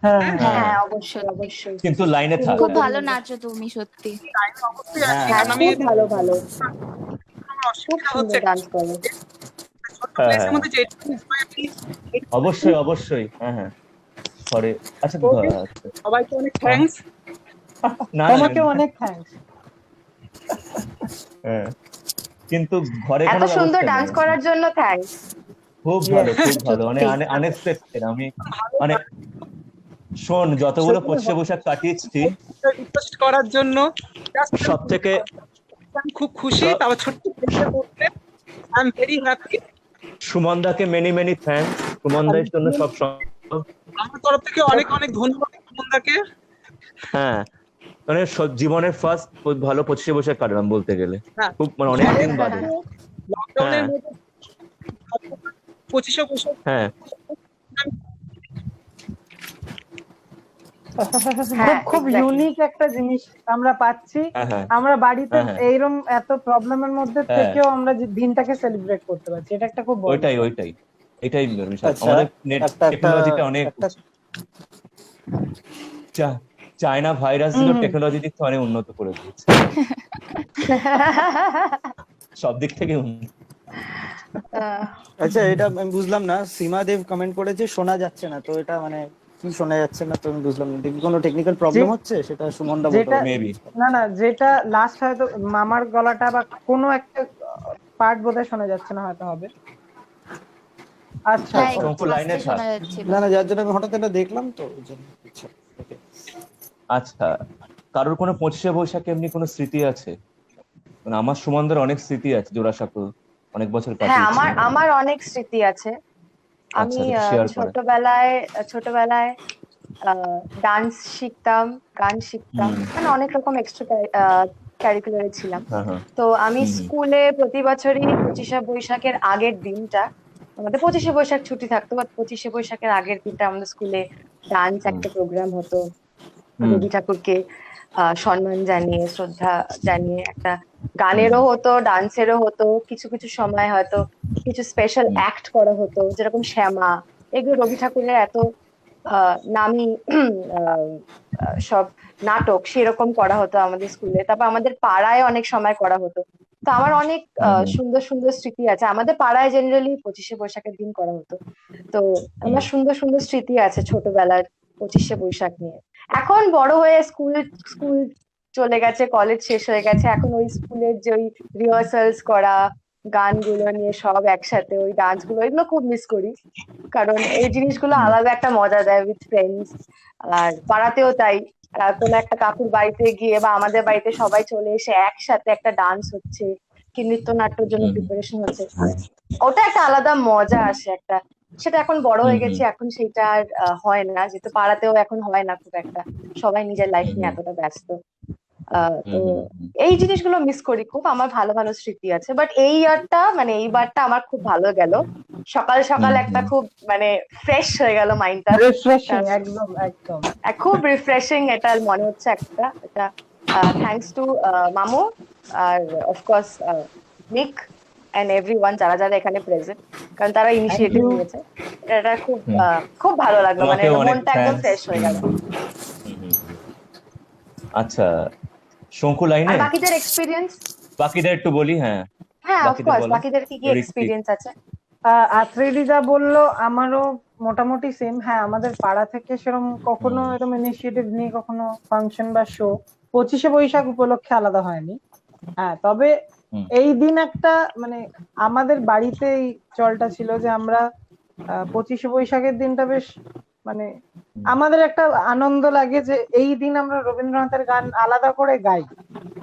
হ্যাঁ হ্যাঁ হ্যাঁ হ্যাঁ, অবশ্যই অবশ্যই। কিন্তু লাইনে থাক। খুব ভালো নাচো তুমি সত্যি। টাইম অবশ্যই আছে, হ্যাঁ, হ্যাঁ, কারণ আমি খুব ভালো ভালো, আমার খুব অসুবিধা সুন্দর হচ্ছে ডান্স করে। ছোট্ট হ্যাঁ প্লেসের হ্যাঁ, মধ্যে যে এইটুকু সময় আমি অবশ্যই অবশ্যই, হ্যাঁ হ্যাঁ। পরে আচ্ছা আচ্ছা। সবাইকে অনেক থ্যাঙ্কস। না না, তোমাকে অনেক থ্যাঙ্কস। হ্যাঁ, কিন্তু ঘরে এত কোনো সুন্দর ব্যবস্থা ডান্স নেই। করার জন্য থ্যাঙ্কস। খুব Yes. ভালো, খুব ভালো, মানে সত্যি। আনএক্সপেক্টেড। আমি মানে শোন, যতগুলো পশ্চিম বৈশাখ কাটিয়েছি রিকোয়েস্ট করার জন্য just সব থেকে আমি খুব খুশি। তারপর ছোট্ট প্লেসের মধ্যে আই এম ভেরি হ্যাপি। সুমনদাকে মেনি মেনি থ্যাঙ্কস। সুমনদার জন্য সব সম্ভব। আমার তরফ থেকে অনেক অনেক ধন্যবাদ সুমনদাকে। হ্যাঁ, মানে জীবনের ফার্স্ট ভালো পঁচিশে বৈশাখ কাটালাম বলতে গেলে, হ্যাঁ, খুব মানে অনেকদিন বাদে। লকডাউনের হ্যাঁ। মধ্যে 25শে বৈশাখ হ্যাঁ হ্যাঁ, খুব exactly. ইউনিক একটা জিনিস আমরা পাচ্ছি। হ্যাঁ হ্যাঁ আমরা বাড়িতে হ্যাঁ, হ্যাঁ। এইরকম এত প্রবলেমের মধ্যে হ্যাঁ। থেকেও আমরা যে দিনটাকে সেলিব্রেট করতে পারছি, এটা একটা খুব বড় ওইটাই ব্যাপার। ওইটাই এটাই বিষয়। আচ্ছা, আমাদের নেট একটা টেকনোলজিটা অনেক একটা চায়না ভাইরাস গুলো হুম। টেকনোলজি দিক থেকে অনেক উন্নত করে দিয়েছে, সব দিক থেকে উন্নত। আচ্ছা, এটা আমি বুঝলাম না। সীমা দেব কমেন্ট করেছে শোনা যাচ্ছে না, তো এটা মানে কি শোনা যাচ্ছে না? তো আমি বুঝলাম না, দেখি কোনো টেকনিক্যাল প্রবলেম হচ্ছে, সেটা সুমনদা বলতে যেটা পারবে। মেবি না না, যেটা লাস্ট হয়তো মামার গলাটা বা কোনো একটা পার্ট বোধহয় শোনা যাচ্ছে না, হয়তো হবে। আচ্ছা হ্যাঁ, শঙ্কু একটু লাইনে আস্তে থাক। শোনা যাচ্ছিল। না না, যার জন্য আমি হঠাৎ এটা দেখলাম, তো ওই জন্য। আচ্ছা, okay. আচ্ছা, কারোর কোনো পঁচিশে বৈশাখে এমনি কোনো স্মৃতি আছে? মানে আমার সুমনদের অনেক স্মৃতি আছে, জোড়াসাঁকো অনেক বছর হ্যাঁ, কাটিয়েছি। আমার অনেক স্মৃতি আছে। আমি আচ্ছা, শেয়ার করে। ছোটবেলায় ডান্স শিখতাম, গান শিখতাম, মানে অনেক রকম এক্সট্রা কারিকুলারে ছিলাম। হ্যাঁ হ্যাঁ তো আমি স্কুলে প্রতি বছরই 25শে বৈশাখের আগের দিনটা, আমাদের 25শে বৈশাখ ছুটি থাকতো, বাট 25শে বৈশাখের আগের দিনটা আমাদের স্কুলে ডান্স একটা প্রোগ্রাম হতো। রবি ঠাকুরকে সম্মান জানিয়ে, শ্রদ্ধা জানিয়ে একটা গানেরও হতো, ডান্সেরও হতো, কিছু কিছু সময় হয়তো কিছু স্পেশাল অ্যাক্ট করা হতো, যেরকম শ্যামা। এগুলো রবি ঠাকুরের এত নামি সব নাটক সেরকম করা হতো আমাদের স্কুলে। তারপর আমাদের পাড়ায় অনেক সময় করা হতো। তো আমার অনেক সুন্দর সুন্দর স্মৃতি আছে। আমাদের পাড়ায় জেনারেলি 25শে বৈশাখের দিন করা হতো। তো আমার সুন্দর সুন্দর স্মৃতি আছে ছোটবেলার 25শে বৈশাখ নিয়ে। এখন বড় হয়ে স্কুল স্কুল চলে গেছে, কলেজ শেষ হয়ে গেছে, এখন ওই স্কুলের যে ওই রিহার্সালস করা, গানগুলো নিয়ে সব একসাথে ওই ডান্স গুলো, এগুলো খুব মিস করি। কারণ এই জিনিসগুলো আলাদা একটা মজা দেয় উইথ ফ্রেন্ডস। আর পাড়াতেও তাই, কোনো একটা কাকুর বাড়িতে গিয়ে বা আমাদের বাড়িতে সবাই চলে এসে একসাথে একটা ডান্স হচ্ছে, কি নৃত্যনাট্যের জন্য প্রিপারেশন হচ্ছে, ওটা একটা আলাদা মজা আসে একটা। সেটা এখন বড় হয়ে গেছি, এখন সেটা আর হয় না, যেহেতু পাড়াতেও এখন হয় না খুব একটা, সবাই নিজের লাইফ নিয়ে এতটা ব্যস্ত। তো এই জিনিসগুলো মিস করি খুব। আমার ভালো ভালো স্মৃতি আছে, বাট এই ইয়ারটা মানে এইবারটা আমার খুব ভালো গেল। সকাল সকাল একটা খুব মানে ফ্রেশ হয়ে গেল মাইন্ডটা, রিফ্রেশিং, একদম একদম। খুব রিফ্রেশিং এটা মনে হচ্ছে একটা। এটা থ্যাঙ্কস টু মামু আর অফকোর্স নিক এন্ড এভরিওয়ান যারা যারা এখানে প্রেজেন্ট, কারণ তারা ইনিশিয়েটিভ নিয়েছে। এটা খুব খুব ভালো লাগলো, মানে তোমাকেও অনেক মনটা একদম thanks. ফ্রেশ হয়ে গেল। আচ্ছা, শঙ্কু লাইনে, আর বাকিদের এক্সপিরিয়েন্স? বাকিদের একটু বলি। হ্যাঁ, হ্যাঁ বাকিদের অফকোর্স, বলো। বাকিদের কি কি ঋত্বিক। এক্সপিরিয়েন্স আছে? আফ্রিদি যা বললো আমারও মোটামুটি সেম। হ্যাঁ, আমাদের পাড়া থেকে সেরকম কখনো এরকম ইনিশিয়েটিভ নিয়ে কখনো ফাংশন বা শো 25শে বৈশাখ উপলক্ষে আলাদা হয়নি। হ্যাঁ, তবে এই দিন একটা মানে আমাদের বাড়িতে এই চলটা ছিল যে আমরা 25শে বৈশাখের দিনটা বেশ মানে আমাদের একটা আনন্দ লাগে যে এই দিন আমরা রবীন্দ্রনাথের গান আলাদা করে গাই,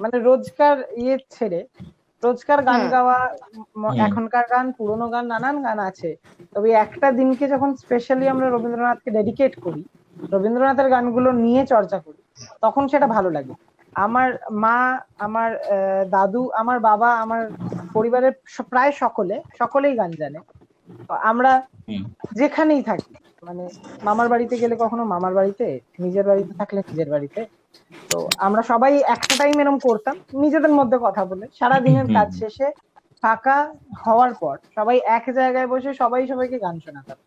মানে রোজকার ছেড়ে। রোজকার গান গাওয়া, এখনকার গান, পুরোনো গান, নানান গান আছে, তবে একটা দিনকে যখন স্পেশালি আমরা রবীন্দ্রনাথকে ডেডিকেট করি, রবীন্দ্রনাথের গানগুলো নিয়ে চর্চা করি, তখন সেটা ভালো লাগে। আমার মা, আমার দাদু, আমার বাবা, আমার পরিবারের প্রায় সকলেই গান জানে। আমরা যেখানেই থাকি, মানে মামার বাড়িতে গেলে কখনো মামার বাড়িতে, নিজের বাড়িতে থাকলে নিজের বাড়িতে, তো আমরা সবাই একটা টাইম এরকম করতাম নিজেদের মধ্যে কথা বলে, সারা দিনের কাজ শেষে ফাঁকা হওয়ার পর সবাই এক জায়গায় বসে সবাই সবাইকে গান শোনাতাম।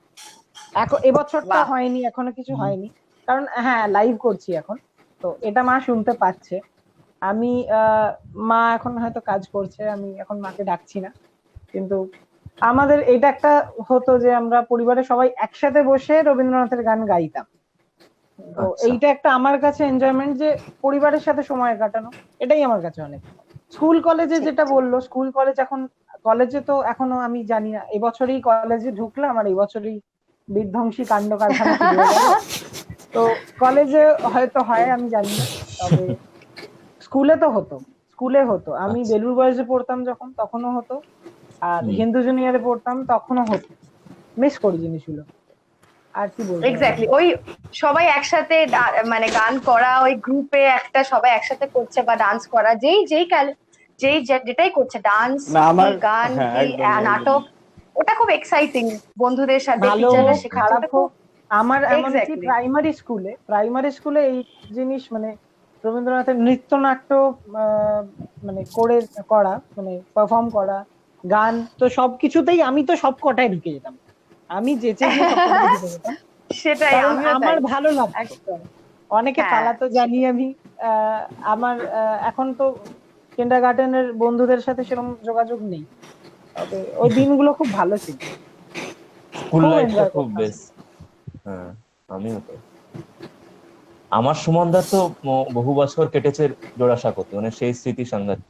এখন এবছরটা হয়নি, এখনো কিছু হয়নি, কারণ হ্যাঁ লাইভ করছি এখন, তো এটা মা শুনতে পাচ্ছে। আমি মা এখন হয়তো কাজ করছে, আমি এখন মাকে ডাকছি না, কিন্তু আমাদের এটা একটা হতো যে আমরা পরিবারের সবাই একসাথে বসে রবীন্দ্রনাথের গান গাইতাম। তো এইটা একটা আমার কাছে এনজয়মেন্ট, যে পরিবারের সাথে সময় কাটানো, এটাই আমার কাছে অনেক। স্কুল কলেজে যেটা বললো, স্কুল কলেজ এখন, কলেজে তো এখনো আমি জানি না, এবছরই কলেজে ঢুকলাম আর এবছরই বিধ্বংসী কাণ্ড কারখানা শুরু হয়ে গেল। তো কলেজে হয়তো হয় আমি জানি না, তবে স্কুলে তো হতো, স্কুলে হতো। আমি বেলুর বয়েজে পড়তাম যখন, তখনও হতো, আর হিন্দু জুনিয়রে পড়তাম তখনও হতো। মিস করি জিনিসগুলো, আর কি বলবো। এক্স্যাক্টলি, ওই সবাই একসাথে মানে গান করা, ওই গ্রুপে একটা সবাই একসাথে করছে বা ডান্স করা, যেই যেই যেটাই করছে, ডান্স, গান, নাটক, ওটা খুব এক্সাইটিং। বন্ধুদের সাথে, টিচাররা শেখাচ্ছে, ওটা খুব। আমার এমনকি প্রাইমারি স্কুলে এই জিনিস মানে রবীন্দ্রনাথের নৃত্যনাট্য মানে করা মানে পারফর্ম করা, গান, তো সবকিছুতেই আমি তো সব কটায় ঢুকে যেতাম, আমি যেতে সেটাই আমার ভালো লাগতো। অনেকে পালাতো জানি আমি। আমার এখন তো কিন্ডারগার্টেনের বন্ধুদের সাথে সেরকম যোগাযোগ নেই, তবে ওই দিনগুলো খুব ভালো ছিল। স্কুল লাইফটা খুব বেস্ট। হ্যাঁ, আমিও তো। আমার সুমনদা তো বহু বছর কেটেছে জোড়াসাঁকোতে, মানে সেই স্মৃতি সাংঘাতিক।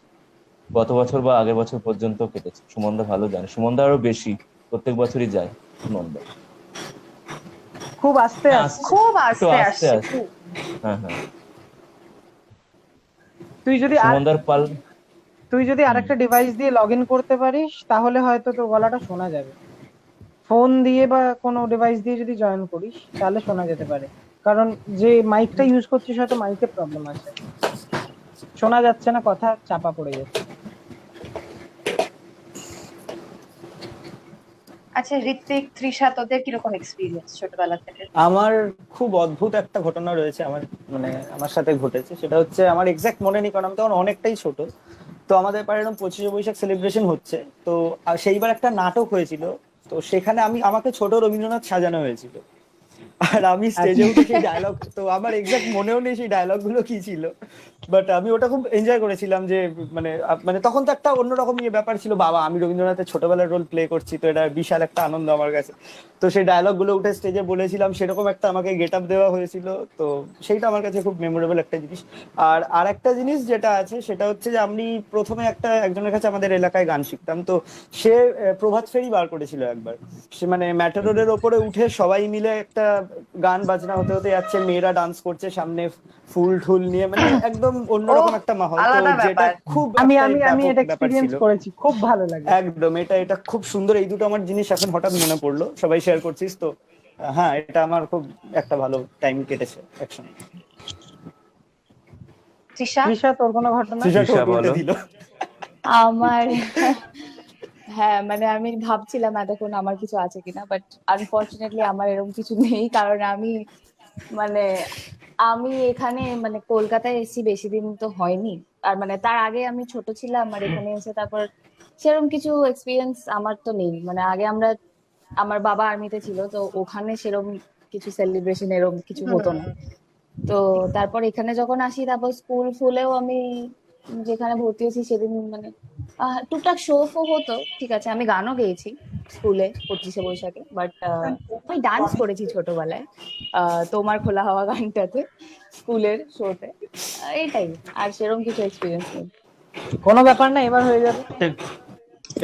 গত বছর বা আগের বছর পর্যন্ত কেটেছে। সুমনদা ভালো জানে, সুমনদা আরো বেশি, প্রত্যেক বছরই যায় সুমনদা। খুব আস্তে আস্তে, খুব আস্তে আস্তে। হ্যাঁ হ্যাঁ। তুই যদি আরেকটা ডিভাইস দিয়ে লগ ইন করতে পারিস, তাহলে হয়তো তোর গলাটা শোনা যাবে। ফোন দিয়ে বা কোনো ডিভাইস দিয়ে যদি জয়েন করিস, তাহলে শোনা যেতে পারে, কারণ যে মাইকটা ইউজ করছিস হয়তো মাইকে প্রবলেম আছে, শোনা যাচ্ছে না, কথা চাপা পড়ে যাচ্ছে। আচ্ছা ঋত্বিক, তৃষা, তোদের কিরকম এক্সপিরিয়েন্স ছোটবেলা থেকে? আমার খুব অদ্ভুত একটা ঘটনা রয়েছে, আমার সাথে ঘটেছে। সেটা হচ্ছে, আমার এক্সাক্ট মনে নেই কারণ আমি তখন অনেকটাই ছোট। তো আমাদের পাড়ায় এরকম 25শে বৈশাখ সেলিব্রেশন হচ্ছে, তো সেইবার একটা নাটক হয়েছিল, তো সেখানে আমাকে ছোট রবীন্দ্রনাথ সাজানো হয়েছিল। আর আমি স্টেজে উঠে সেই ডায়লগ, তো আমার এক্সাক্ট মনেও নেই সেই ডায়লগ গুলো কি ছিল, বাট আমি ওটা খুব এনজয় করেছিলাম যে মানে মানে তখন তো একটা অন্যরকম ব্যাপার ছিল, বাবা আমি রবীন্দ্রনাথের ছোটবেলার রোল প্লে করছি, তো এটা বিশাল একটা আনন্দ আমার কাছে। তো সেই ডায়লগ গুলো উঠে স্টেজে বলেছিলাম, সেরকম একটা আমাকে গেট আপ দেওয়া হয়েছিল, তো সেইটা আমার কাছে খুব মেমোরেবল একটা জিনিস। আর একটা জিনিস যেটা আছে সেটা হচ্ছে যে আমি প্রথমে একজনের কাছে আমাদের এলাকায় গান শিখতাম, তো সে প্রভাত ফেরি বার করেছিল একবার। সে মানে ম্যাটাডোরের ওপরে উঠে সবাই মিলে একটা গান বাজনা হতে হতে যাচ্ছে, মেয়েরা ডান্স করছে সামনে ফুল টুল নিয়ে, মানে একদম অন্যরকম একটা মাহল, তো আলাদা যেটা ব্যাপার। খুব আমি একটা আমি আমি ব্যাপক এটা ব্যাপার এক্সপিরিয়েন্স ছিল। করেছি, খুব ভালো লাগে। একদম, এটা খুব সুন্দর। এই দুটো আমার জিনিস এখন হঠাৎ মনে পড়লো, সবাই শেয়ার করছিস তো। হ্যাঁ, এটা আমার খুব একটা ভালো টাইম কেটেছে একসঙ্গে। তৃষা, তৃষা, তোর কোনো ঘটনা? তৃষা তৃষা ঠোঁট উল্টে বলো। দিল। আমার হ্যাঁ মানে আমি ভাবছিলাম এতক্ষণ আমার কিছু আছে কিনা, বাট আনফরচুনেটলি আমার এরকম কিছু নেই, কারণ মানে আমি এখানে মানে কলকাতায় এসেছি বেশি দিন তো হয়নি। আর মানে তার আগে আমি ছোট ছিলাম, আর এখানে এসে তারপর সেরকম কিছু এক্সপিরিয়েন্স আমার তো নেই। মানে আগে আমার বাবা আর্মিতে ছিল, তো ওখানে সেরকম কিছু সেলিব্রেশন এরকম কিছু হতো না। তো তারপর এখানে যখন আসি, তারপর স্কুল ফুলেও আমি যেখানে ভর্তি হয়েছি সেদিন মানে টুকটাক শো ফো হতো, ঠিক আছে, আমি গানও গেয়েছি স্কুলে 25শে বৈশাখে, বাট আমি ডান্স করেছি ছোটবেলায় তোমার খোলা হাওয়া গানটাতে স্কুলের শোতে। এইটাই, আর সেরকম কিছু এক্সপিরিয়েন্স নেই। কোনো ব্যাপার না, এবার হয়ে যাবে।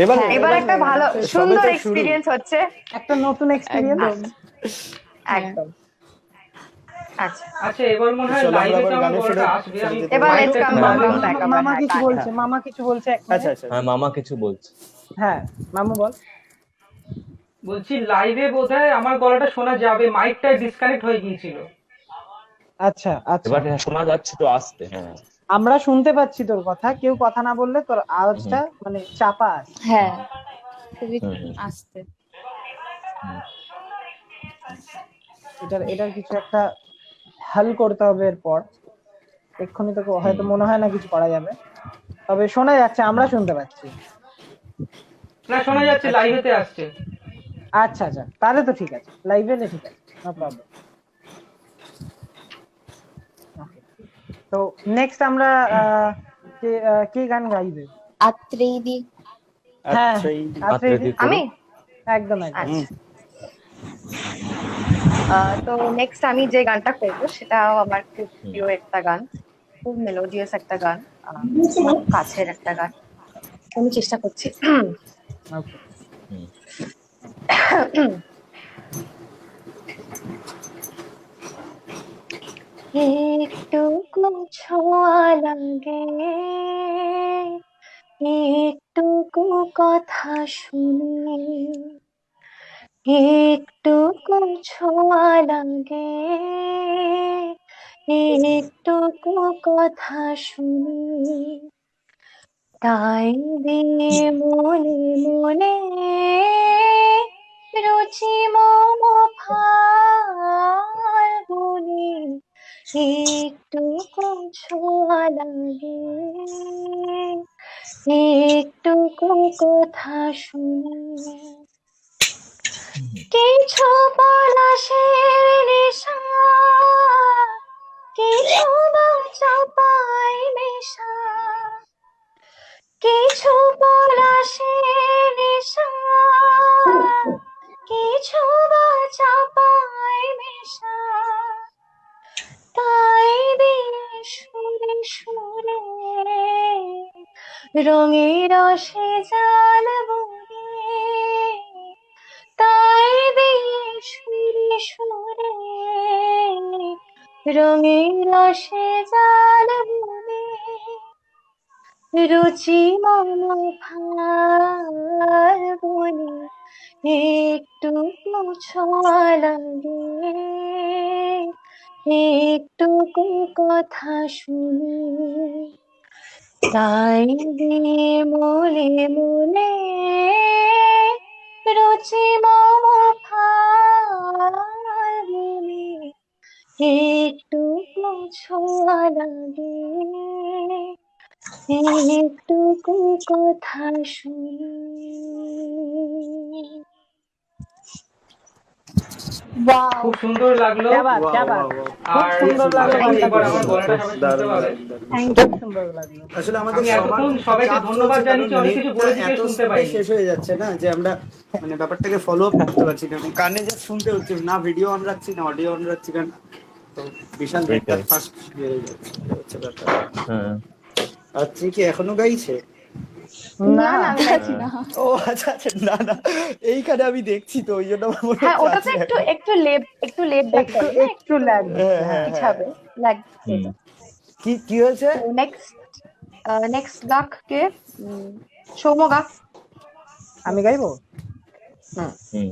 এবার হ্যাঁ, এবার একটা ভালো সবে সুন্দর তো শুরু। এক্সপিরিয়েন্স হচ্ছে। একটা নতুন এক্সপিরিয়েন্স। একদম। হ্যাঁ। একদম। আচ্ছা, আচ্ছা এবার মনে হয় চলো আমরা লাইভে আবার তো আমার গানে গলাটা ফিরে আসবে। ফিরে আমি যেতে এবার পারি। লেটস কাম মামা- কাম ব্যাক আবার। মামা কিছু হ্যাঁ, বলছে, মামা কিছু বলছে, এক আচ্ছা মিনিট। আচ্ছা। হ্যাঁ, মামা কিছু বলছে। হ্যাঁ, মামু বল। বলছি লাইভে বোধহয় আমার গলাটা শোনা যাবে, মাইকটা ডিসকানেক্ট হয়ে গিয়েছিল। আচ্ছা আচ্ছা, এবার হ্যাঁ, শোনা যাচ্ছে তো আসতে, হ্যাঁ। আমরা শুনতে পাচ্ছি তোর কথা, কেউ কথা না বললে তোর আওয়াজটা মানে চাপা আসে। হ্যাঁ, খুবই হুম। আস্তে। এটার কিছু একটা হাল করতে হবে এরপর। এক্ষুনি তোকে হয়তো মনে হয় না কিছু করা যাবে, তবে শোনা যাচ্ছে, আমরা শুনতে পাচ্ছি। না শোনা যাচ্ছে, লাইভেতে আসছে। আচ্ছা আচ্ছা, তাহলে তো ঠিক আছে, লাইভে এলে ঠিক আছে, নো প্রবলেম। তো নেক্সট আমরা কে গান গাইবে? আত্রেইদি। হ্যাঁ, আচ্ছা এই আফ্রিদি। আমি একদম একদম। আচ্ছা। তো নেক্সট আমি যে গানটা করবো সেটাও আমার খুব প্রিয় একটা গান, খুব মেলোডিয়াস একটা গান, খুব কাছের একটা গান। আমি চেষ্টা করছি। Okay. একটুকু ছোঁয়া লাগে, একটুকু কথা শুনি, একটুকু ছোঁয়া লাগে, একটুকু কথা শুনি, তাই দিয়ে মনে মনে রুচি মম ফাল্গুনি, একটুকু ছোঁয়া লাগে, একটুকু কথা শুনি, কিছু পলাশের নেশা, কিছু বা চাপাই নেশা, কিছু পলাশের নেশা, কিছু বা চাপাই নেশা, তাই দিয়ে সুরে সুরে রঙের রসে জাল বুনে, তাই দিয়ে সুরে সুরে রঙের রসে জাল বুনে, রুচি মম ফাল্গুনি, একটুকু ছোঁয়া লাগে, একটুকু কথা শুনি, তাই দিয়ে মনে মনে রুচি মম ফাল্গুনি, একটুকু ছোঁয়া লাগে, একটুকু কথা শুনি। ওয়াও, খুব সুন্দর লাগলো। क्या बात क्या बात খুব আর সুন্দর আশা লাগলো করি এবার আমার সুন্দর, গলাটা সবাই শুনতে দারুণ পাবে। দারুণ দারুণ। থ্যাংক খুব সুন্দর লাগলো আসলে আমাদের আমি এতক্ষণ সবার সবাইকে চাপ ধন্যবাদ চলছে, জানিয়েছি, কারণ অনেক কিছু নেটটা বলে দিকে এত শুনতে স্পিডে পাইনি। শেষ হয়ে যাচ্ছে না যে আমরা মানে ব্যাপারটাকে ফলো আপ করতে পারছি না, কানে যা শুনতে হচ্ছে না, ভিডিও অন রাখছি না অডিও অন রাখছি, কারণ তো বিশাল নেটটা এটাই। ফাস্ট বেড়ে যাচ্ছে, এই হচ্ছে ব্যাপার। হ্যাঁ আর তুই কি এখনো গাইছে? না না আমি গাইছি না। ও আচ্ছা আচ্ছা, না না এইখানে আমি দেখছি তো ওই জন্য আমার মনে হ্যাঁ হচ্ছে ওটা তো আছে একটু এখনো। একটু লেট ব্যাক একটু করে না, একটু ল্যাগ হ্যাঁ, হ্যাঁ, কিছু হবে লাগ হুম কি কি হয়েছে? তো নেক্সট গাক কে সৌম্য গাক। আমি গাইবো হুম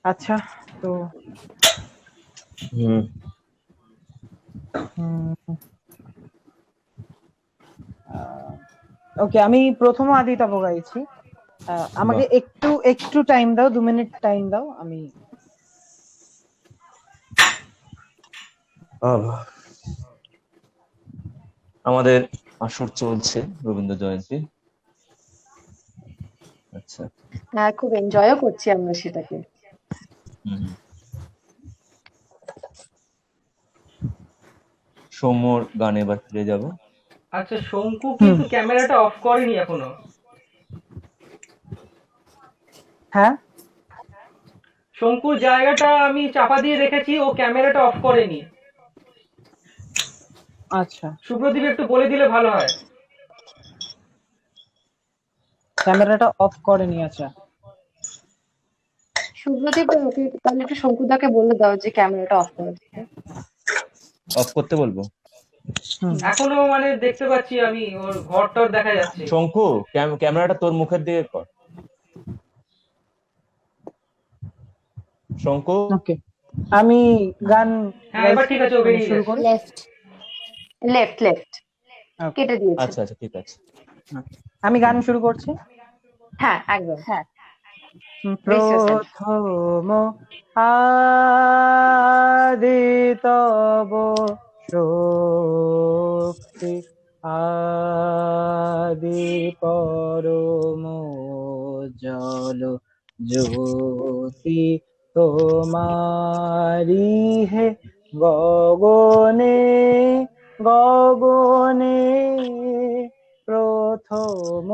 আচ্ছা তো হুম ওকে আমি প্রথম আদিতব গাইছি। আমাকে একটু একটু টাইম দাও, 2 মিনিট টাইম দাও, আমি আমাদের আসর চলছে রবীন্দ্র জয়ন্তী। আচ্ছা হ্যাঁ খুব এনজয়ও করছি আমরা সেটাকে। হুম সৌম্যর গানে এবার ফিরে যাব। আচ্ছা, শঙ্কু কিন্তু ক্যামেরাটা অফ করেনি এখনো। হ্যাঁ শঙ্কুর জায়গাটা আমি চাপা দিয়ে রেখেছি, ও ক্যামেরাটা অফ করেনি। আচ্ছা সুব্রদীপ একটু বলে দিলে ভালো হয়। ক্যামেরাটা অফ করেনি, আচ্ছা শুভ্রদীপ ওকে তাহলে একটু শঙ্কুদাকে বলে দাও যে ক্যামেরাটা অফ করে দিতে। অফ করতে বলবো। এখনো মানে দেখতে পাচ্ছি আমি, ওর ঘরটর দেখা যাচ্ছে। শঙ্কু ক্যামেরাটা তোর মুখের দিকে কর। শঙ্কু ওকে আমি গান হ্যাঁ এবার ঠিক আছে, ও বেরিয়ে শুরু গেছে। করি। লেফট। Left Okay. কেটে দিয়েছে। আচ্ছা আচ্ছা ঠিক আছে। আমি গান শুরু করছি। হ্যাঁ একদম হ্যাঁ। প্রথম আদিতব শক্তি আদি পরম জল জ্যোতি তোমারি হে গগনে গগনে প্রথম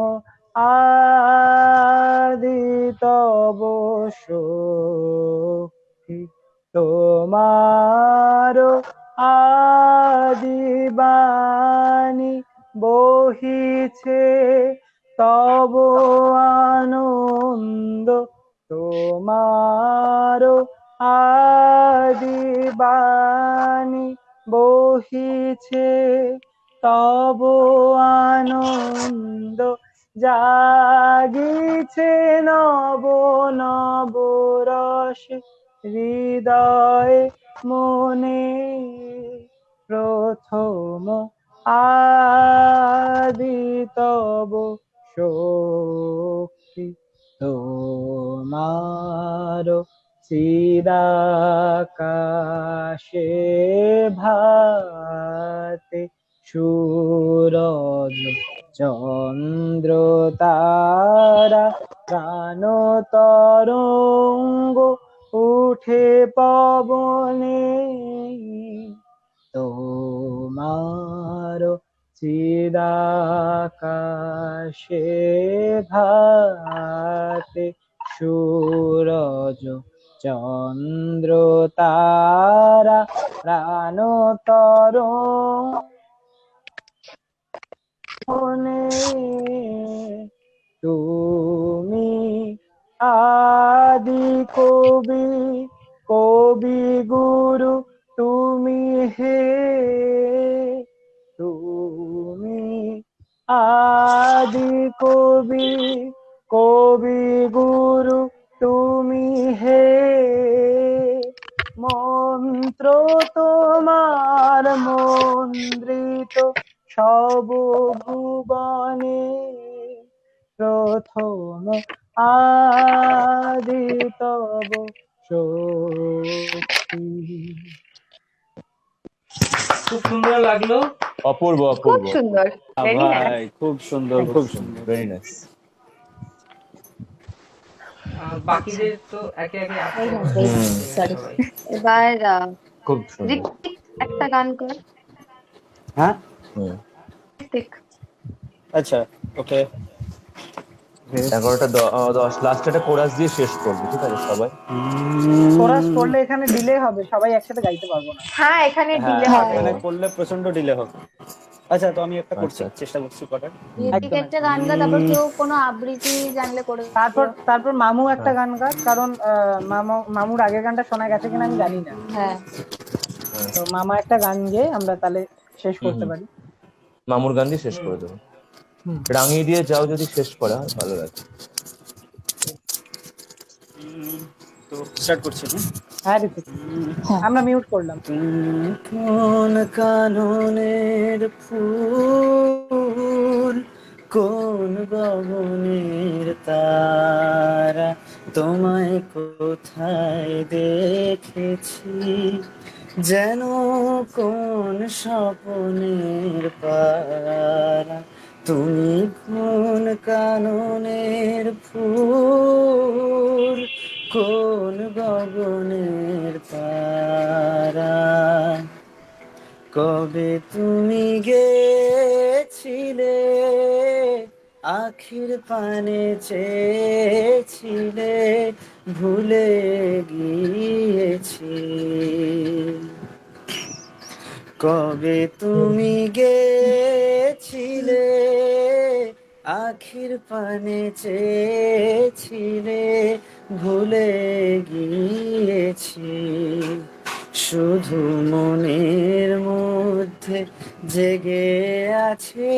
আদিতব শক্তি তোমার আদিবাণী বহিছে তব আনন্দ তোমার আদিবাণী বহিছে তব আনন্দ জাগিছে নব নব রস হৃদয় মনে প্রথম আদিতব শক্তি তোমার চিরাকাশে ভাতে সূরজ চন্দ্র তারা প্রাণ তরঙ্গ উঠে পবনে তোমার চিরাকাশে ভাতে সূরজ চন্দ্র তারা প্রাণ তরঙ্গনে তুমি আদি কবি কবি গুরু তুমি হে তুমি আদি কবি কবি গুরু তুমি হে মন্ত্র তোমার মন্ত্রিত সব ভুবনে প্রথম আদিতব শক্তি। খুব সুন্দর লাগলো। অপূর্ব খুব অপূর্ব সুন্দর ভেরি নাইস। ভাই খুব সুন্দর খুব সুন্দর। Very nice. বাকিদের তো একে একে আসতে Very হবে। nice, very nice. Sorry. এবার খুব সুন্দর। ঋত্বিক একটা গান কর। হ্যাঁ হুম। ঋত্বিক আচ্ছা ওকে 11টা 10 লাস্ট একটা কোরাস দিয়ে শেষ করবো, ঠিক আছে সবাই? কোরাস করলে এখানে ডিলে হবে, সবাই একসাথে গাইতে পারবো না। হ্যাঁ এখানে ডিলে হ্যাঁ হবে। এখানে করলে প্রচন্ড ডিলে হবে। আচ্ছা তো আমি একটা করছি, আচ্ছা। চেষ্টা করছি করার। ঋত্বিক একটা গান গা, তারপর কেউ কোনো আবৃত্তি জানলে করে তারপর মামু একটা হ্যাঁ। গান গাক, কারণ মামুর আগের গানটা শোনা গেছে কিনা আমি জানি না। হ্যাঁ তো মামা একটা গান গেয়ে আমরা তাহলে শেষ করতে হুম। পারি। মামুর গান দিয়ে শেষ করে দেবো। হুম। রাঙিয়ে দিয়ে যাও যদি শেষ করা হয় ভালো লাগে। তো স্টার্ট করছি। হ্যাঁ ঋত্বিক, আমরা মিউট করলাম। তুমি কোন কাননের ফুল, কোন গগনের তারা, তোমায় কোথায় দেখেছি, যেন কোন স্বপ্নের পারা। তুমি কোন কাননের ফুল, কোন গগনের তারা, কবে তুমি গেছিলে, আখির পানে চেয়েছিলে, ভুলে গিয়েছি। কবে তুমি গেছিলে, আখির পানে চেয়েছিলে, ভুলে গিয়েছি। শুধু মনের মধ্যে জেগে আছে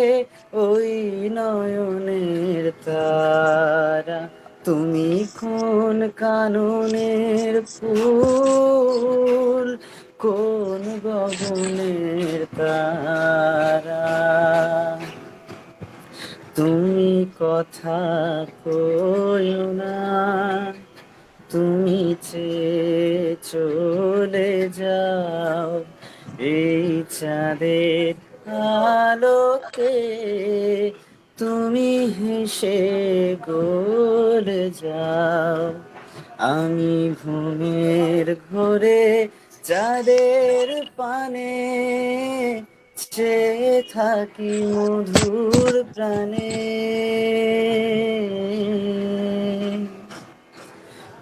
ওই নয়নের তারা। তুমি কোন কাননের ফুল, কোন গগনের তারা, তুমি কথা কইও না, তুমি চেয়ে চলে যাও এই চাঁদের আলোকে, তুমি হেসে গলে যাও। আমি ঘুমের ঘোরে চাঁদের পানে চেয়ে থাকি মধুর প্রাণে,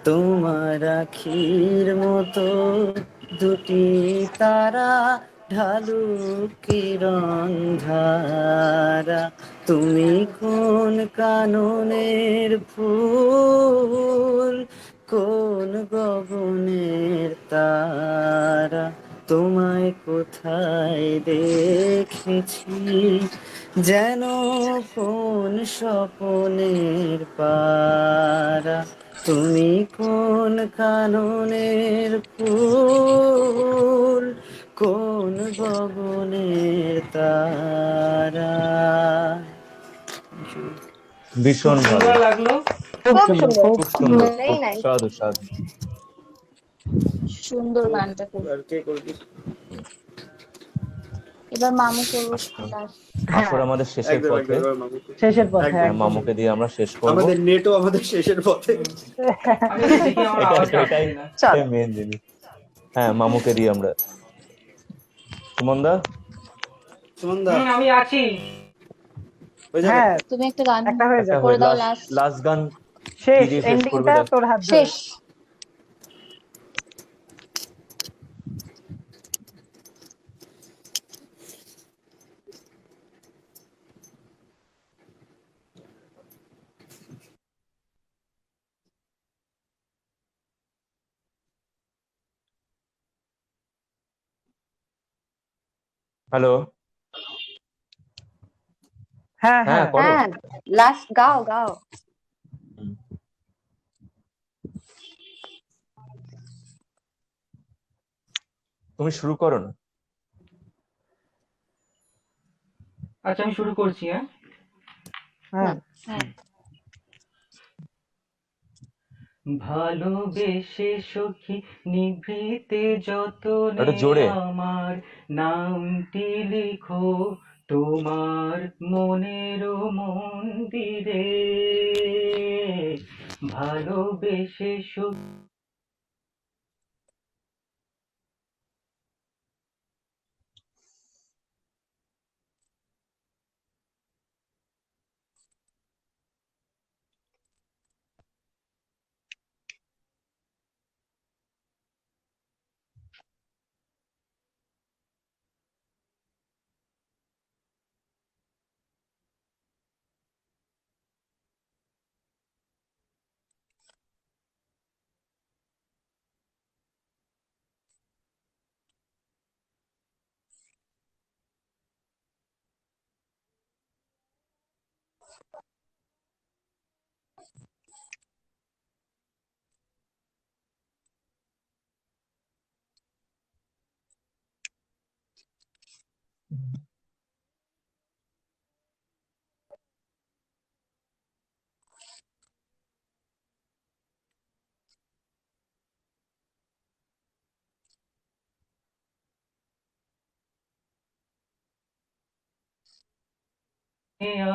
তোমার আখির মতো দুটি তারা, ঢালু কিরণ ধারা। তুমি কোন কাননের ফুল, কোন গগনের তারা, তোমায় কোথায় দেখেছি, যেন কোন স্বপ্নের পারা। তুমি কোন কাননের ফুল, কোন গগনের তারা। ভীষণ ভালো, সুন্দর লাগলো। খুব সুন্দর। খুব সুন্দর, Very খুব nice. সাধু সাধু। সুন্দর গানটা খুব। আর কে করবি? এবার মামু করবো last। আসর আমাদের শেষের একদম পথে। একদম মামুকে। শেষের পথে একদম। হ্যাঁ, একদম। মামুকে দিয়ে আমরা শেষ করবো। আমাদের নেটও আমাদের শেষের পথে। আমি দেখি আমার আওয়াজটা আসছে এটাই না। চল। মেন জিনিস। হ্যাঁ, মামুকে দিয়ে আমরা। সুমন দা, সুমনদা আমি আছি। হয়ে যাবে? হ্যাঁ তুমি একটা গান একটা হয়ে একটা যাবে। করে দাও লাস্ট last। লাস্ট গান শেষ কি দিয়ে শেষ করবে এন্ডিংটা দেখ। তোর হাত ধরে। শেষ। হ্যালো, হ্যাঁ হ্যাঁ হ্যাঁ করো। হ্যাঁ লাস্ট গাও গাও। হুম। তুমি শুরু করো না। আচ্ছা আমি শুরু করছি। হ্যাঁ, হ্যাঁ হ্যাঁ ভালোবেসে সখী নিভৃতে যতনে একটু জোরে। আমার নামটি লিখো তোমার মনের মন্দিরে, ভালোবেসে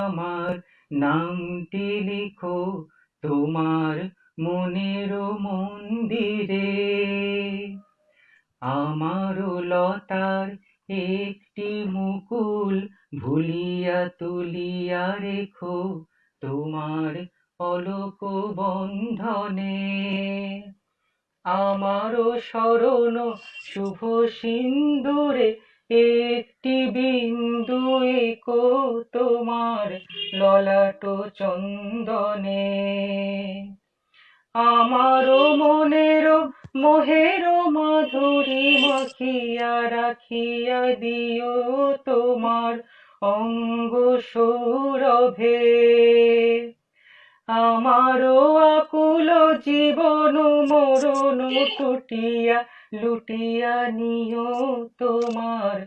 আমার নামটি লিখো তোমার মনের মন্দিরে, আমারও লতার একটি মুকুল ভুলিয়া তুলিয়া রেখো তোমার অলক বন্ধনে, আমারও স্মরণ শুভ সিন্দুরে একটি বিন্দু এঁকো তোমার ললাট চন্দনে, আমারও মনের মোহের মাধুরী মাখিয়া রাখিয়া দিও তোমার অঙ্গ সৌরভে, আমারও আকুল জীবন মরণ টুটিয়া লুটিয়া নিও তোমার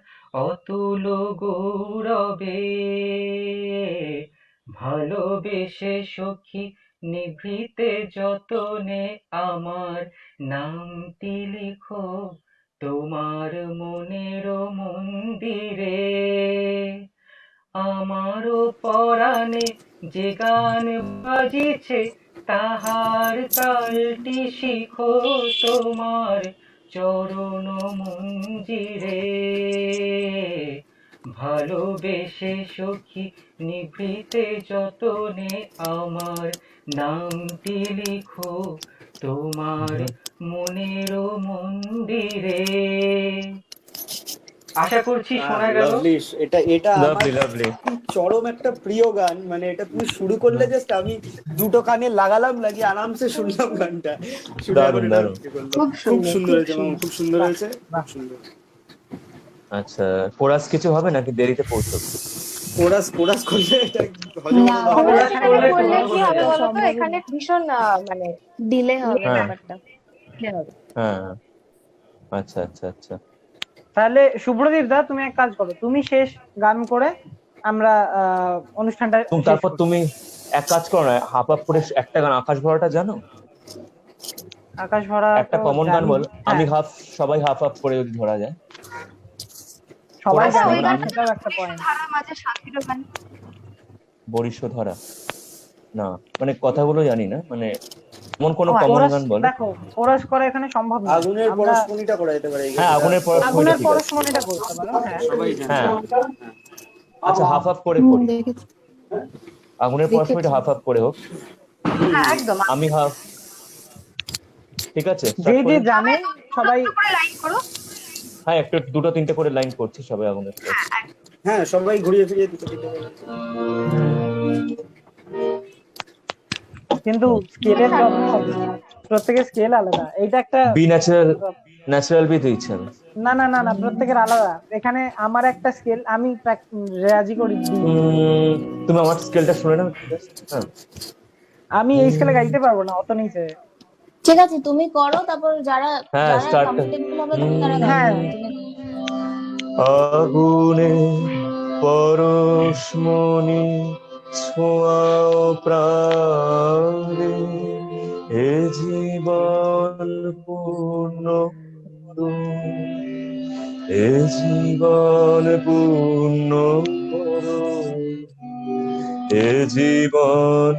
অতুল গৌরবে, ভালোবেসে সখী নিভৃতে যতনে আমার নামটি লিখো তোমার মনের মন্দিরে, আমারও পরাণে যে গান বাজিছে তাহার তালটি শিখো তোমার চরণ মঞ্জিরে, ভালোবেসে সখী নিভৃতে যতনে আমার নামটি লিখো তোমার মনের মন্দিরে। আশা করছি শোনা গেল। লাভলি, এটা এটা আমার লাভলি লাভলি। খুব চরম একটা প্রিয় গান, মানে এটা তুমি শুরু করলে জাস্ট আমি দুটো কানে লাগালাম, লাগিয়ে আরামসে শুনলাম গানটা। শুনে দারুণ, আমার দারুণ। খুব সুন্দর হয়েছে মামা, খুব সুন্দর হয়েছে, খুব সুন্দর। আচ্ছা, কোরাস কিছু হবে নাকি দেরিতে পৌঁছবে? কোরাস কোরাস করলে এটা হজম না, হবে না। এখানে করলে কি হবে বলতো, এখানে ভীষণ মানে ডিলে হবে হ্যাঁ। ব্যাপারটা। ইয়ে হবে। হ্যাঁ, আচ্ছা আচ্ছা আচ্ছা। তাহলে শুভ্রদীপ দা তুমি এক কাজ করো, তুমি শেষ গান করে আমরা অনুষ্ঠানটা শেষ তারপর করি। তুমি এক কাজ করো না, হাফ আপ করে একটা গান আকাশ ভরাটা জানো? আকাশ ভরা একটা তো কমন গান জানি। বল, হ্যাঁ, আমি হাফ, সবাই হাফ আপ করে যদি ধরা যায়। সবাই আচ্ছা, জানি ওই না, গানটা- সেটাও একটা পয়েন্ট। ধারার মাঝে শান্তির গান বরিষ্ঠ ধরা না, মানে কথাগুলো জানি না, মানে এমন কোন ও, কমন কোরাস গান বল। দেখো, কোরাস করা এখানে সম্ভব না। আগুনের আমরা পরশমণিটা করা যেতে পারে এই হ্যাঁ, গানটা। আগুনের পরশমণিটা আগুনের ঠিক আছে। পরশমণিটা করতে পারো। হ্যাঁ, সবাই জানে। হ্যাঁ, আচ্ছা হাফ আপ করে করি, দেখেছি। আগুনের পরশমণিটা হাফ আপ করে হোক। হ্যাঁ একদম আমি হাফ, ঠিক আছে যে start যে করি? জানে সবাই। লাইন করো। হ্যাঁ, একটু দুটো তিনটে করে লাইন করছি সবাই আগুনের পর। হ্যাঁ, সবাই ঘুরিয়ে ফিরিয়ে দিতে দিতে পারে। কিন্তু স্কেলের প্রবলেম হবে, প্রত্যেকের স্কেল আলাদা। এইটা একটা বি ন্যাচারাল বি দিচ্ছেন। না না না না, প্রত্যেকের আলাদা। এখানে আমার একটা স্কেল, আমি রেয়াজি করি D। তুমি আমার স্কেলটা শুনে নাও। হ্যাঁ, আমি এই স্কেলে গাইতে পারবো না, অত নিচে। ঠিক আছে, তুমি করো, তারপর যারা হ্যাঁ, যারা start কমফোর্টেবল হবে তারা হ্যাঁ। গাইবে। তুমি আগুনে পরশমণি ছোঁয়াও প্রাণে, এ জীবন পূর্ণ করো, এ জীবন পূর্ণ করো, এ জীবন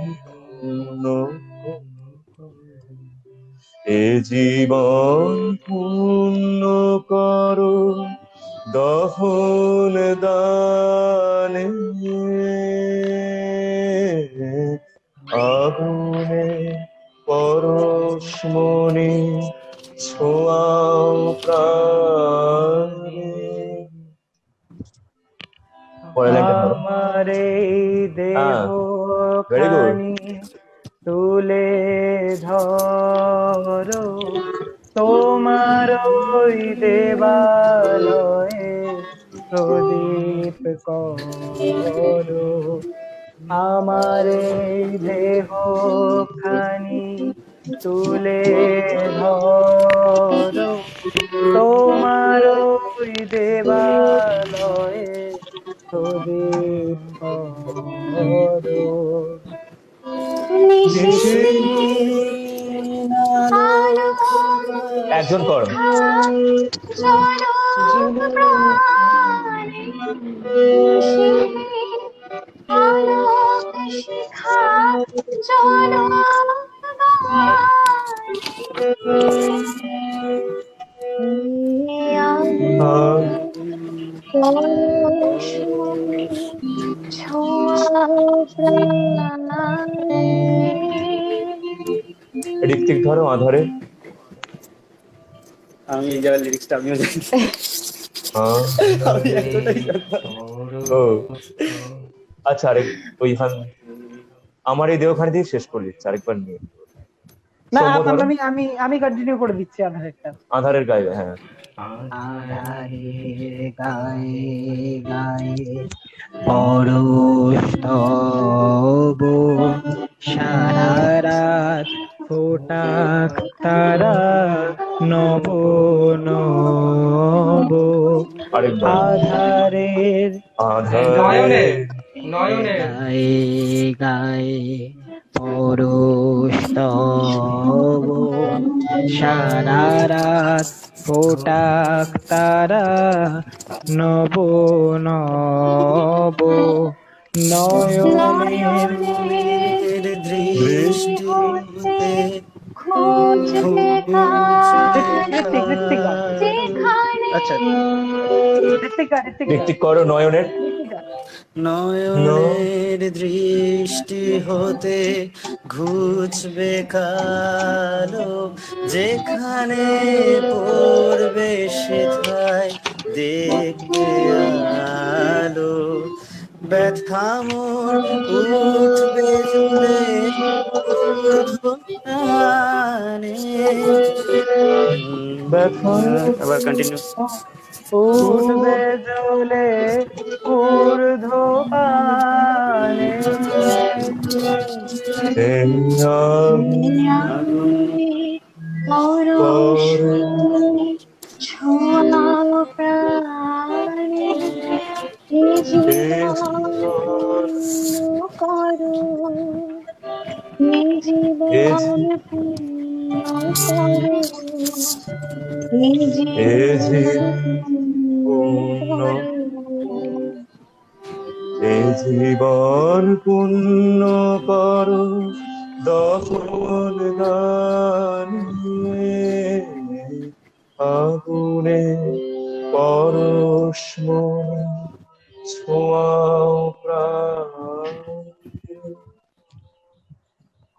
পূর্ণ করো। এ জীবন পূর্ণ করো দহন দানে, আগুনে পরশমণি ছোঁয়াও প্রাণে। পরের লাইনটা ধরো। আমার এই দেহ very good. খানি তুলে ধরো, তোমার ওই দেবালয়ে প্রদীপ করো। আমার এই দেহ খানি তুলে ধরো, তোমার ওই দেবালয়ে প্রদীপ করো। একজন করো। ঋত্বিক ধরো, আধারে। আমি এই জায়গার লিরিক্সটা আমিও জানি। আমি এতটাই জানতাম। ও আচ্ছা, আরেক ওইখান আমার এই দেহখানি দিয়ে শেষ করে দিচ্ছি, আরেকবার নিয়ে। না, সৌম্য ধরো। আমি আমি আমি কন্টিনিউ করে দিচ্ছি আধারেরটা। আধারের গায়ে, হ্যাঁ। আধারের গায়ে গায়ে পরশ তব, সারা রাত ফোটাক তারা নব নব। আরেকবার। আধারের আধারের নয়নের গায়ে গায়ে পরশ তব, সারা রাত ফোটাক তারা নব নব। নয়নের দৃষ্টিতে আচ্ছা, ঋত্বিক করো নয়নের। নয়নের দৃষ্টি হতে ঘুচবে কালো, যেখানে পড়বে সেথায় দেখবে আলো। ব্যথা মোর উঠবে জ্বলে ঊর্ধ্বগানে। আবার কন্টিনিউ। উঠবে জ্বলে ঊর্ধ্বগানে। জীবন পূর্ণ করো দহন দানে, আগুনে পরশমণি ছোঁয়াও প্রাণে।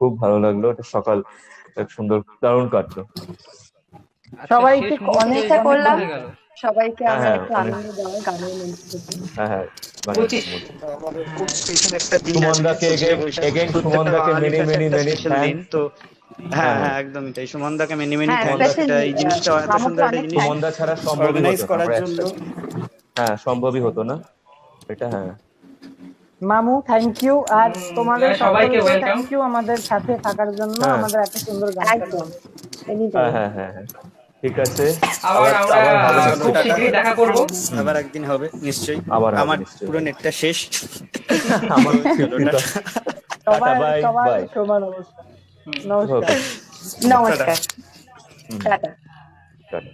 খুব ভালো লাগলো, এটা সকাল এক সুন্দর দারুণ কাটলো। সবাইকে অনেকটা করলাম, সবাইকে হ্যাঁ, আমরা হ্যাঁ, একটু আনন্দ দেওয়ার গানের মধ্যে থেকে। হ্যাঁ হ্যাঁ, একটা দিন সুমনদাকে again সুমনদাকে many thanks। তো হ্যাঁ হ্যাঁ, একদমই তাই। সুমনদাকে মেনি মেনি হ্যাঁ, থ্যাঙ্কস। specially, এই জিনিসটা এত মামুকে সুন্দর একটা অনেক জিনিস সুমনদা ছাড়া সম্ভবই অর্গানাইজ হতো না, করার আমরা জন্য। একসাথে। হ্যাঁ, সম্ভবই হতো না এটা। হ্যাঁ মামু, থ্যাংক ইউ। আর তোমাদের সবাইকে সকলকে welcome। থ্যাংক ইউ আমাদের সাথে থাকার জন্য, হ্যাঁ। আমাদের এত সুন্দর গান একদম হ্যাঁ হ্যাঁ হ্যাঁ হ্যাঁ, ঠিক আছে। আবার আমরা হবে না। খুব শীঘ্রই দেখা করব। আবার একদিন হবে নিশ্চয়ই। আবার হবে আমার নিশ্চয়ই। পুরো নেটটা শেষ। আমার সবার বাই সবার বাই। সমান অবস্থা। নমস্কার। নমস্কার, টাটা। টাটা।